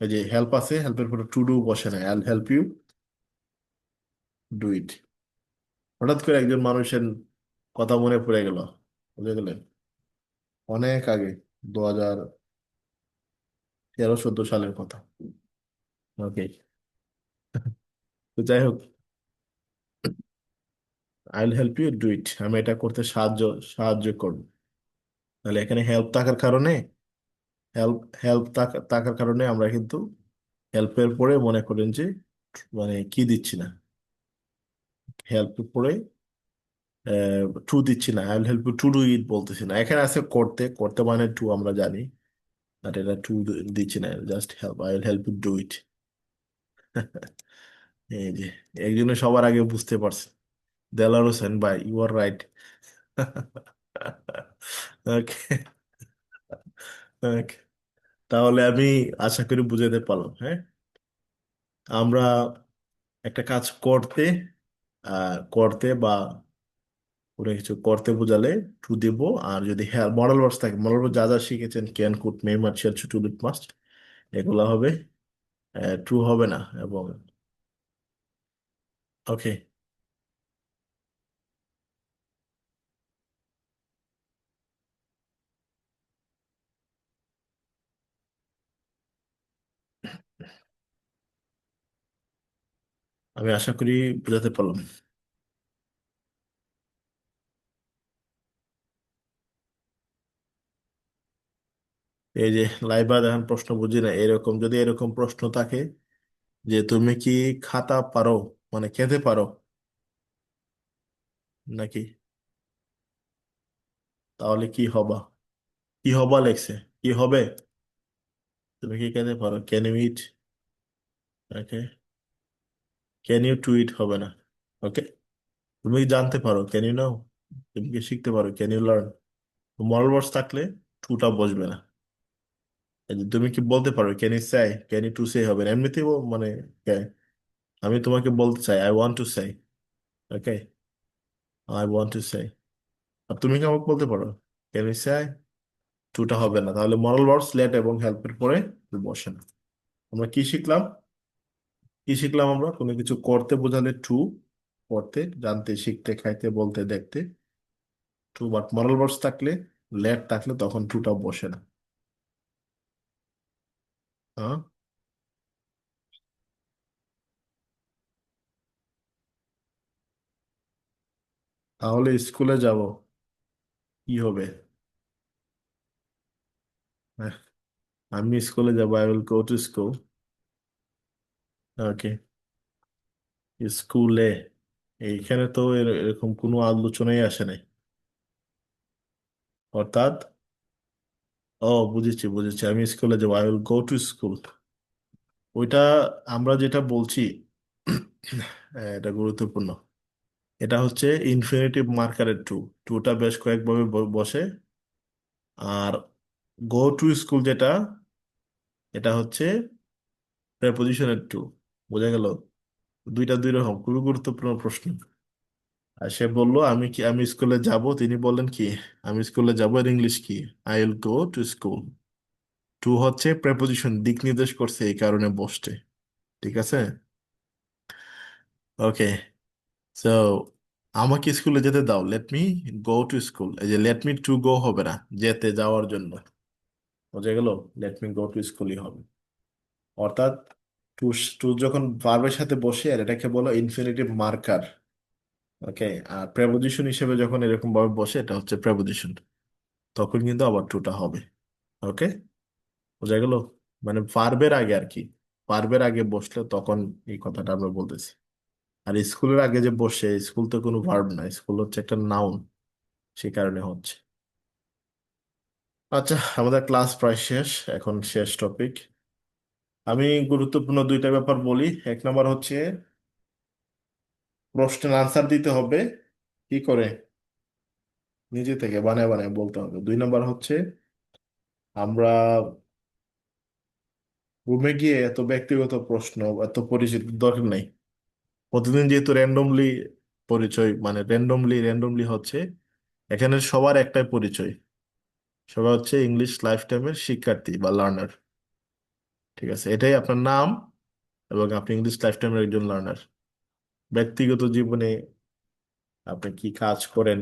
এই যে হেল্প আছে, হেল্পের পরে টু ডু বসে না, I will help you do it. হঠাৎ করে একজন মানুষের কথা মনে পড়ে গেল, বুঝে গেলেন, অনেক আগে, 2013-14 সালের কথা। ওকে, তো যাই হোক, I will help you do it, আমি এটা করতে সাহায্য সাহায্য করব। তাহলে এখানে হেল্প থাকার কারণে, হেল্প হেল্প থাকার কারণে আমরা কিন্তু হেল্পের পরে মনে করেন যে মানে কি দিচ্ছি না, হেল্পের পরে টু দিচ্ছি না, I will help you to do it বলতেছি না। এখানে আছে করতে, করতে মানে টু আমরা জানি, বাট এটা টু দিচ্ছি না, just help, I will help you do it. এই যে একজনে সবার আগে বুঝতে পারছে, দেলার হোসেন ভাই, ইউ আর রাইট। ওকে, ওকে, তাহলে আমি আশা করি বুঝাতে পারলাম। হ্যাঁ, আমরা একটা কাজ করতে, করতে বা কোনো কিছু করতে বোঝালে টু দিব। আর যদি হ্যাঁ মডাল ভার্বস থাকে, মডাল ভার্ব যা যা শিখেছেন, can, could, May, must, shall, should, will, must, এগুলা হবে ট্রু হবে না। এবং ওকে, আমি আশা করি বোঝাতে পারলাম। এই যে লাইবা দেখেন, প্রশ্ন বুঝি না, এরকম যদি এরকম প্রশ্ন থাকে যে তুমি কি খাতা পারো, মানে খেতে পারো নাকি, তাহলে কি হবা, কি হবা লেখছে, কি হবে, তুমি কি খেতে পারো, can you eat, okay, can you to eat হবে না। ওকে, তুমি কি জানতে পারো, ক্যান ইউ নাও, তুমি কি শিখতে পারো, can you learn. Modal verbs থাকলে টুটা বসবে না। এই যে তুমি কি বলতে পারো, can you say, can you to say হবে না, এমনিতেই মানে okay, আমি তোমাকে বলতে চাই, I want to say, okay, I want to say. আর তুমি কি আমাকে বলতে পারো, ক্যান ইউ সে, টুটা হবে না। তাহলে মরাল ভার্বস লেট এবং হেল্পের পরে বসে না। আমরা কি শিখলাম, কি শিখলাম, আমরা কোনো কিছু করতে বোঝালে টু, করতে, জানতে, শিখতে, খাইতে, বলতে, দেখতে, টু। বাট মরাল ভার্বস থাকলে, লেট থাকলে, তখন টুটা বসে না। হ্যাঁ, তাহলে স্কুলে যাব, কি হবে, হ্যাঁ, আমি স্কুলে যাব, I will go to school. Okay, স্কুলে, এইখানে তো এরকম কোনো আলোচনাই আসে নাই, অর্থাৎ, ও বুঝেছি বুঝেছি, আমি স্কুলে যাবো, I will go to school. ওইটা আমরা যেটা বলছি, এটা গুরুত্বপূর্ণ। এটা হচ্ছে ইনফিনিটিভ মার্কারের টু, টুটা বেশ কয়েকভাবে বসে। আর গো টু স্কুল যেটা, এটা হচ্ছে প্রেপোজিশনের টু, বোঝা গেল, দুইটা দুই রকম, খুবই গুরুত্বপূর্ণ প্রশ্ন। আর সে বললো আমি কি, আমি স্কুলে যাব, তিনি বললেন কি, আমি স্কুলে যাব, এর ইংলিশ কি, I will go to school. To হচ্ছে প্রেপোজিশন, দিক নির্দেশ করছে, এই কারণে বসছে। ঠিক আছে, ওকে, সো আমাকে স্কুলে যেতে দাও, let me go to school. এই যে লেট মি টু গো হবে না, যেতে, যাওয়ার জন্য, বোঝা গেল, লেট মি গো টু স্কুলই হবে। অর্থাৎ টু টু যখন ভার্বের সাথে বসে আর এটাকে বলো ইনফিনিটিভ মার্কার। ওকে, আর প্রেপোজিশন হিসেবে যখন এরকম ভাবে বসে এটা হচ্ছে প্রেপোজিশন, তখন কিন্তু আবার টুটা হবে। ওকে, বোঝা গেল? মানে ভার্বের আগে আর কি, ভার্বের আগে বসলে তখন এই কথাটা আমরা বলতেছি। আর স্কুলের আগে যে বসে, স্কুল তো কোনো ভার্ব না, স্কুল হচ্ছে একটা নাউন, সেই কারণে হচ্ছে। আচ্ছা, আমাদের ক্লাস প্রায় শেষ, এখন শেষ টপিক। আমি গুরুত্বপূর্ণ দুইটা ব্যাপার বলি। এক নম্বর হচ্ছে প্রশ্নের আনসার দিতে হবে কি করে, নিজে থেকে বানায় বানায় বলতে হবে। দুই নম্বর হচ্ছে আমরা রুমে গিয়ে এত ব্যক্তিগত প্রশ্ন, এত পরিচিত দরকার নাই। প্রতিদিন যেহেতু র্যান্ডমলি পরিচয়, মানে র্যান্ডমলি হচ্ছে, এখানে সবার একটাই পরিচয়, সবাই হচ্ছে ইংলিশ লাইফ টাইমের শিক্ষার্থী বা লার্নার। ঠিক আছে, এটাই আপনার নাম, এবং আপনি ইংলিশ লাইফ টাইমের একজন লার্নার। ব্যক্তিগত জীবনে আপনি কি কাজ করেন,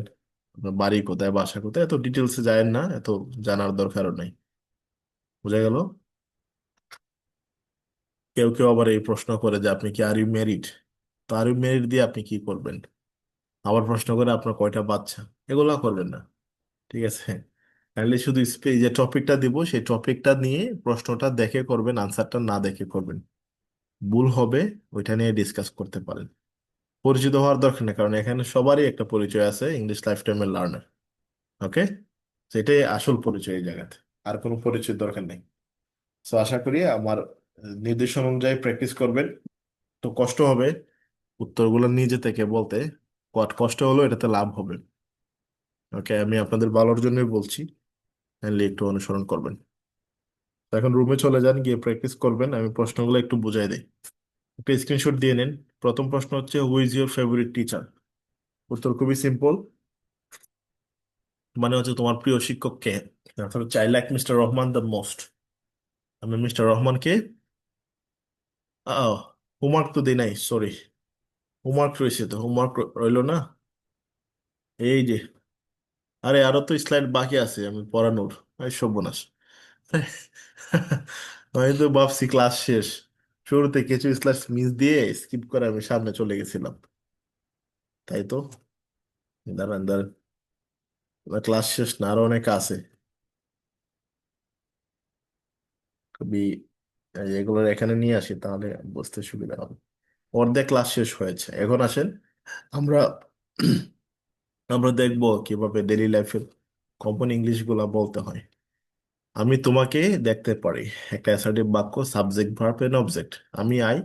আপনার বাড়ি কোথায়, বাসা কোথায়, এত ডিটেলসে যায় না, এত জানার দরকারও নাই। বোঝা গেল? কেউ কেউ আবার এই প্রশ্ন করে যে আপনি কি আর ইউ ম্যারিড, তো আর ইউ ম্যারিড দিয়ে আপনি কি করবেন, আবার প্রশ্ন করে আপনার কয়টা বাচ্চা, এগুলো করবেন না। ঠিক আছে, তাহলে শুধু যে টপিকটা দিব সেই টপিকটা নিয়ে প্রশ্নটা দেখে করবেন, আনসারটা না দেখে করবেন। ভুল হবে, ওইটা নিয়ে ডিসকাস করতে পারেন। পরিচিত হওয়ার দরকার নেই, কারণ এখানে সবারই একটা পরিচয় আছে, ইংলিশ লাইফ টাইমের লার্নার। ওকে, সেটাই আসল পরিচয় এই জায়গাতে, আর কোনো পরিচয় দরকার নেই। তো আশা করি আমার নির্দেশ অনুযায়ী প্র্যাকটিস করবেন। তো কষ্ট হবে উত্তরগুলো নিজে থেকে বলতে, কষ্ট হলো, এটাতে লাভ হবে। ওকে, আমি আপনাদের ভালোর জন্যই বলছি, তাহলে একটু অনুসরণ করবেন। তো এখন রুমে চলে যান, গিয়ে প্র্যাকটিস করবেন। আমি প্রশ্নগুলো একটু বুঝাই দিই, একটা স্ক্রিনশট দিয়ে নিন। প্রথম প্রশ্ন হচ্ছে who is your favourite teacher. উত্তর খুবই সিম্পল, মানে হচ্ছে তোমার প্রিয় শিক্ষক কে। অর্থাৎ হচ্ছে I like mister Rahman the most. আমি মিস্টার রহমানকে, হোমওয়ার্ক তো দিই নাই, সরি, হোমওয়ার্ক রয়েছে, তো হোমওয়ার্ক রইলো না। এই যে, আরে আরো তো স্লাইড বাকি আছে আমি পড়ানোর, এই সর্বনাশ। আমি তো ভাবছি ক্লাস শেষ, শুরুতে কিছু স্লাইড মিস দিয়ে স্কিপ করে আমি সামনে চলে গেছিলাম। তাই তো, দাঁড়ান দাঁড়ান, ক্লাস শেষ না, আরো অনেক আছে। খুবই এগুলো এখানে নিয়ে আসি, তাহলে বুঝতে সুবিধা হবে। অর্ধেক ক্লাস শেষ হয়েছে, এখন আসেন আমরা আমরা দেখবো কিভাবে ডেইলি লাইফের কমন ইংলিশ গুলা বলতে হয়। আমি তোমাকে দেখতে পারি, একটা অ্যাসার্টিভ বাক্য, সাবজেক্ট ভার্ব এন্ড অবজেক্ট। আমি আই,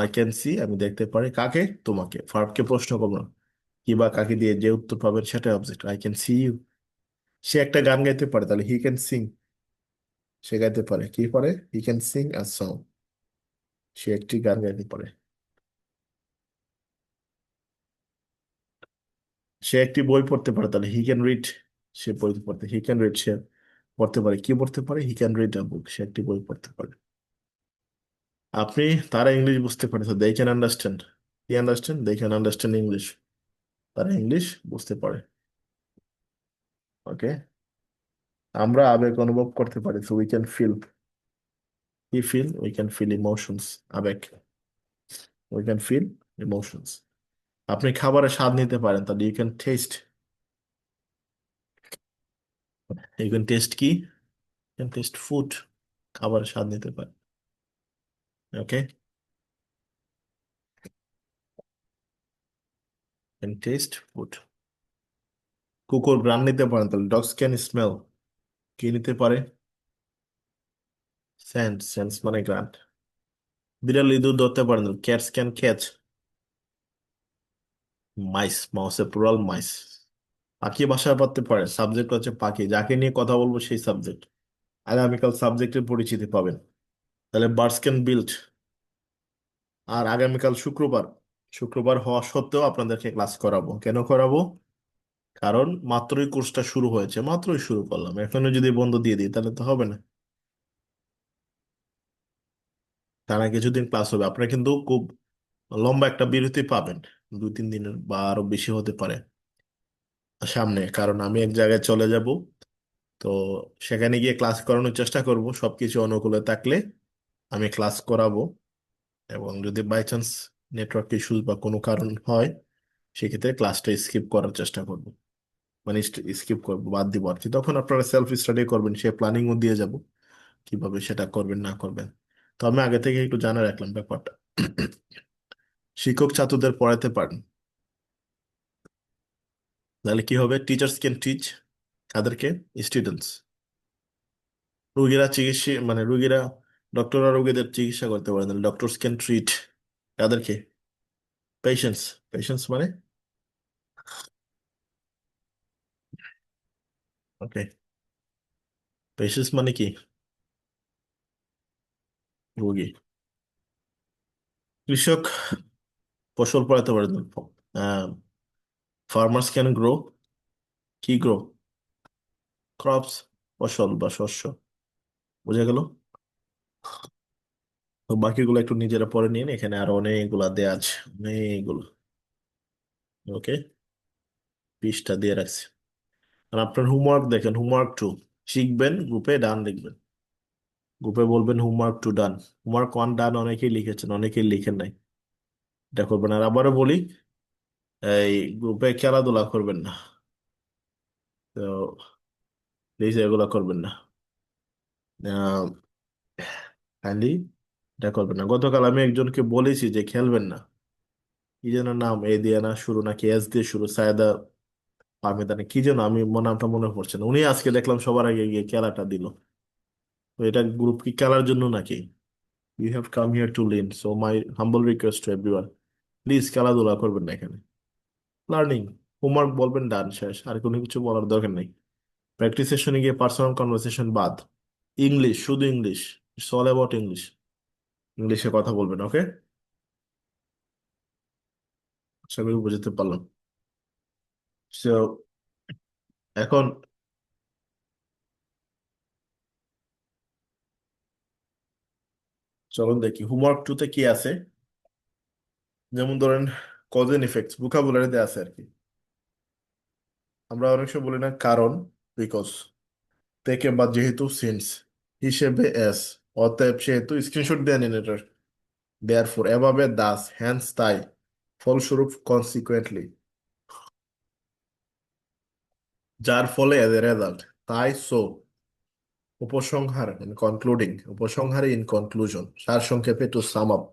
আই ক্যান সি, আমি দেখতে পারি কাকে, তোমাকে। ভার্বকে প্রশ্ন করবো না, কি বা কাকে দিয়ে যে উত্তর পাবেন সেটা object. I can see you, সে একটা গান গাইতে পারে, তাহলে হি ক্যান সিং, সে গাইতে পারে, কি পারে, he can sing a song, সে একটি গান গাইতে পারে। সে একটি বই পড়তে পারে, তাহলে হি ক্যান রিড, সে বই পড়তে, হি ক্যান রিড, সে পড়তে পারে, কি পড়তে পারে, হি ক্যান রিড আ বুক, সে একটি বই পড়তে পারে। আপনি, তারা ইংলিশ বুঝতে পারে, দে ক্যান আন্ডারস্ট্যান্ড, কি understand, they can understand English, তারা ইংলিশ বুঝতে পারে। ওকে, আমরা আবেগ অনুভব করতে পারি, সো উই ক্যান ফিল, কি feel, we can feel emotions, আবেগ, উই ক্যান ফিল ইমোশনস। আপনি খাবারের স্বাদ নিতে পারেন, তাহলে you can taste, you can taste কি, ক্যান টেস্ট ফুড, খাবারের স্বাদ নিতে পারেন। Okay, can taste food. কুকুর ঘ্রাণ নিতে পারেন, তাহলে ডগস ক্যান স্মেল, কি নিতে পারে, সেন্স, সেন্স মানে ঘ্রাণ। বিড়াল ইঁদুর ধরতে পারেন, ক্যাটস ক্যান ক্যাচ মাইস, মাউসের প্লুরাল মাইস। পাখি বাসা বাঁধতে পারে, সাবজেক্ট হচ্ছে পাখি, যাকে নিয়ে কথা বলবো সেই সাবজেক্ট। আগামীকাল সাবজেক্টের পরিচিতি পাবেন, তাহলে বার্ডস ক্যান বিল্ড। আর আগামীকাল শুক্রবার, শুক্রবার হওয়া সত্ত্বেও আপনাদেরকে ক্লাস করাবো। কেন করাবো? কারণ মাত্রই কোর্সটা শুরু হয়েছে, মাত্রই শুরু করলাম, এখনো যদি বন্ধ দিয়ে দিই তাহলে তো হবে না। টানা কিছুদিন ক্লাস হবে, আপনারা কিন্তু খুব লম্বা একটা বিরতি পাবেন, 2-3 দিনের বা আরো বেশি হতে পারে সামনে, কারণ আমি এক জায়গায় চলে যাব। তো সেখানে গিয়ে ক্লাস করানোর চেষ্টা করব সবকিছু অনুকূলে থাকলে। আমি ক্লাস করাবো, এবং যদি বাই চান্স নেটওয়ার্ক ইস্যুস বা কোনো কারণ হয় সেক্ষেত্রে ক্লাসটা স্কিপ করার চেষ্টা করব, মানে স্কিপ করবো, বাদ দিব আর কি। তখন আপনারা সেলফ স্টাডি করবেন, সে প্ল্যানিংও দিয়ে যাব কিভাবে সেটা করবেন না করবেন। তো আমি আগে থেকে একটু জানা রাখলাম ব্যাপারটা। শিক্ষক ছাত্রদের পড়াতে পারেন, তাহলে কি হবে? টিচার্স ক্যান টিচ তাদেরকে, স্টুডেন্টস। রোগীরা চিকিৎসা, মানে রোগীরা, ডক্টররা রোগীদের চিকিৎসা করতে পারেন, ডক্টরস ক্যান ট্রিট তাদেরকে, পেশেন্টস। পেশেন্টস মানে, ওকে, পেশেন্টস মানে কি? রোগী। কৃষক ফসল ফলাতে পারেন, ফার্মার্স ক্যান গ্রো, কি গ্রো? ক্রপস, ফসল বা শস্য। বোঝা গেল? তো বাকিগুলো একটু নিজেরা পড়ে নিন, এখানে আরো অনেকগুলা দেয়া আছে, অনেকগুলো। ওকে, পৃষ্ঠা দিয়ে রাখছি। আর আপনার হোমওয়ার্ক দেখেন, হোমওয়ার্ক টু, শিখবেন, গ্রুপে ডান লিখবেন, গ্রুপে বলবেন হোমওয়ার্ক টু ডান। হোমওয়ার্ক ওয়ান ডান অনেকেই লিখেছেন, অনেকেই লিখেন নাই, এটা করবেন। আর আবারও বলি, এই গ্রুপে খেলাধুলা করবেন না, তো প্লিজ এগুলো করবেন না, কাইন্ডলি এটা করবেন না। গতকাল আমি একজনকে বলেছি যে খেলবেন না, কি যেন নাম, এ দিয়ে না শুরু নাকি এস দিয়ে শুরু, সায়দা পারমিতানি কি যেন, আমি নামটা মনে পড়ছে না, উনি আজকে দেখলাম সবার আগে গিয়ে খেলাটা দিল। তো এটা গ্রুপ কি খেলার জন্য নাকি? You have come here to learn, so my humble request to everyone, please খেলাধুলা করবেন না এখানে। লার্নিং, হোমওয়ার্ক বলবেন ডান, শেষ, আর কোনো কিছু বলার দরকার নেই। প্র্যাকটিস সেশনে গিয়ে পার্সোনাল কনভারসেশন বাদ। ইংলিশ, শুধু English, it's all about English, ইংলিশে কথা বলবেন। ওকে, আশা করি বুঝতে পারলাম। সো এখন চলুন দেখি হোমওয়ার্ক টু তে কি আছে। যেমন ধরেন কজ এন্ড ইফেক্টস, ভোকাবুলারিতে আছে আর কি। আমরা অনেক সময় বলি না কারণ, বিকজ, থেকে বা যেহেতু, সিন্স, হিসেবে এস, অতএব সেহেতু, স্ক্রিনশট দেন নিন এটার। দেয়ার ফর, এভাবে, দাস, হ্যান্স তাই, ফলস্বরূপ, কনসিকুয়েন্টলি, যার ফলে, এজ এ রেজাল্ট, তাই, সো, উপসংহার, ইন কনক্লুডিং, উপসংহারে, ইন কনক্লুশন, সার সংক্ষেপে, টু সাম আপ,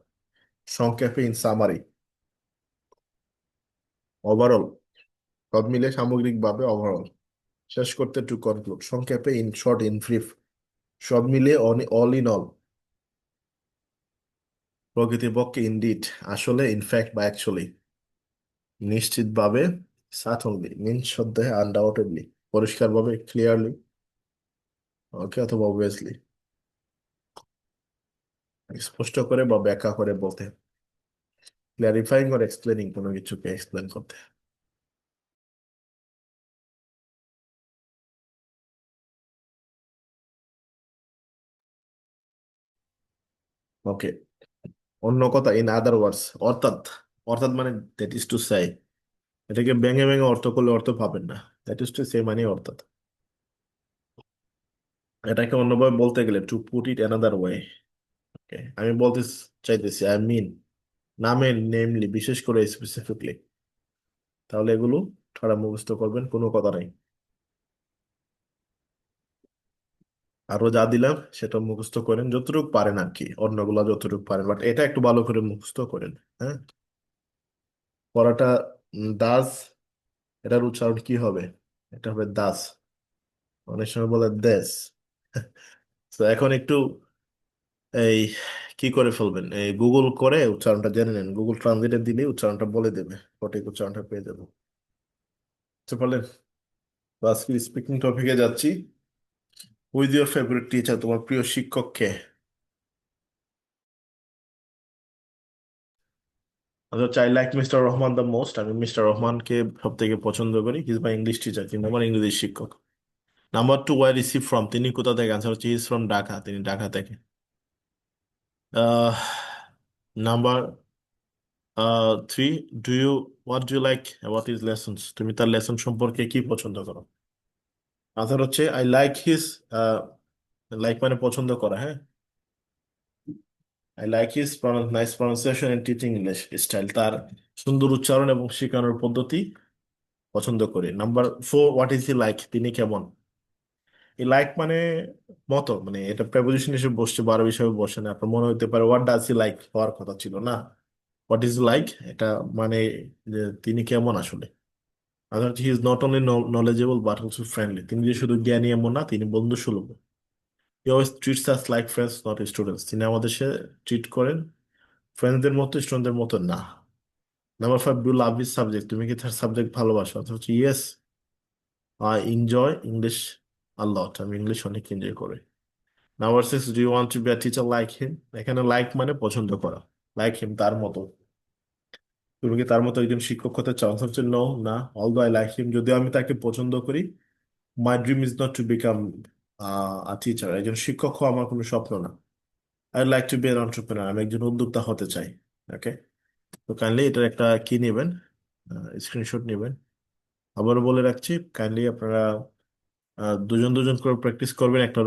সংক্ষেপে, ইন সামারি, ওভারঅল, সব মিলে সামগ্রিকভাবে, ওভারঅল, শেষ করতে, টু কনক্লুড, সংক্ষেপে, ইন শর্ট, ইন ব্রিফ, সব মিলে, অল ইন অল, প্রকৃতপক্ষে, ইনডিড, আসলে, ইনফ্যাক্ট বা অ্যাকচুয়ালি, নিশ্চিতভাবে, সার্টেনলি, নিঃসন্দেহে, আনডাউটেডলি, পরিষ্কারভাবে, ক্লিয়ারলি, ওকে, অথবা অবভিয়াসলি, স্পষ্ট করে বা ব্যাখ্যা করে বলতে, ক্ল্যারিফাইং আর এক্সপ্লেনিং, কোনো কিছুকে এক্সপ্লেন করতে। ওকে, অন্য কথা, ইন আদার ওয়ার্ডস, অর্থাৎ, অর্থাৎ মানে, দ্যাট ইজ টু সে, এটাকে ভেঙে ভেঙে অর্থ করলে অর্থ পাবেন না, দ্যাট ইজ টু সে মানে অর্থাৎ। এটাকে অন্যভাবে বলতে গেলে, to put it another way, okay, আমি বলতে চাইতেছি, আই মিন, নামে, নেমলি, বিশেষ করে, স্পেসিফিকলি, তাহলে এগুলো ঠাড়া মুখস্থ করবেন, কোনো কথা নাই। আরো যা দিলাম সেটা মুখস্থ করেন যতটুকু পারেন আর কি, অন্যগুলা যতটুকু পারেন, বাট এটা একটু ভালো করে মুখস্থ করেন। হ্যাঁ, পড়াটা, দাস, এটার উচ্চারণ কি হবে? এটা হবে দাস, অনেক সময় বলে দেশ। তো এখন একটু এই কি করে ফেলবেন, এই গুগল করে উচ্চারণটা জেনে নেন, গুগল ট্রান্সলেটে দিলে উচ্চারণটা বলে দেবে, সঠিক উচ্চারণটা পেয়ে যাবো। বুঝতে পারলেন? তো আজকে স্পিকিং টপিকে যাচ্ছি। উইথ ইউর ফেভারিট টিচার, তোমার প্রিয় শিক্ষক কে? আচ্ছা, I like mister Rahman the most, আমি মিস্টার রহমানকে সব থেকে পছন্দ করি, হিজ মাই ইংলিশ টিচার, তিনি আমার ইংরেজি শিক্ষক। Number two, why receive from, তিনি কোথা থেকে, আনসার হচ্ছে ইজ ফ্রম ঢাকা, তিনি ঢাকা থেকে। Number three, do you, what do you like about his lessons, তুমি তার লেসন সম্পর্কে কি পছন্দ করো? আনসার হচ্ছে আই লাইক হিজ, লাইক মানে পছন্দ করা, হ্যাঁ, I like his nice pronunciation and teaching English style. তার সুন্দর উচ্চারণ এবং শেখানোর পদ্ধতি পছন্দ করি। Number 4, what is he like? তিনি কেমন? এই লাইক মানে মতো, মানে এটা প্রেপোজিশন হিসেবে বসছে, বারো হিসেবে বসে না। আপনার মনে হতে পারে হোয়াট ডাজ হি লাইক হওয়ার কথা ছিল, না। হোয়াট ইজ লাইক এটা মানে যে তিনি কেমন আসলে। অর্থাৎ he is not only knowledgeable but also friendly. তিনি যে শুধু জ্ঞানী এমন না, তিনি বন্ধু সুলভ। He always treats us like friends not students. তিনি আমাদের সে ট্রিট করেন ফ্রেন্ডদের মতো, স্টুডেন্টদের মতো না। Number 5, do love his subject? তুমি কি তার সাবজেক্ট ভালোবাসো? অর্থাৎ হচ্ছে yes, I enjoy English a lot. আমি ইংলিশ অনেক এনজয় করি। Number 6, do you want to be a teacher like him? এখানে লাইক মানে পছন্দ করা, লাইক হিম তার মতো। তুমি কি তার মতো একজন শিক্ষক হতে চাও? অর্থাৎ হচ্ছে নো, না। অলদো আই লাইক হিম, যদিও আমি তাকে পছন্দ করি, my dream is not to become a teacher. একজন শিক্ষক হওয়া আমার কোনো স্বপ্ন না। I like to be an entrepreneur, আমি একজন উদ্যোক্তা হতে চাই। ওকে, তো কাইন্ডলি এটার একটা কি নেবেন, স্ক্রিনশট নেবেন। আবারও বলে রাখছি, কাইন্ডলি আপনারা দুজন দুজন করে প্র্যাকটিস করবেন একটা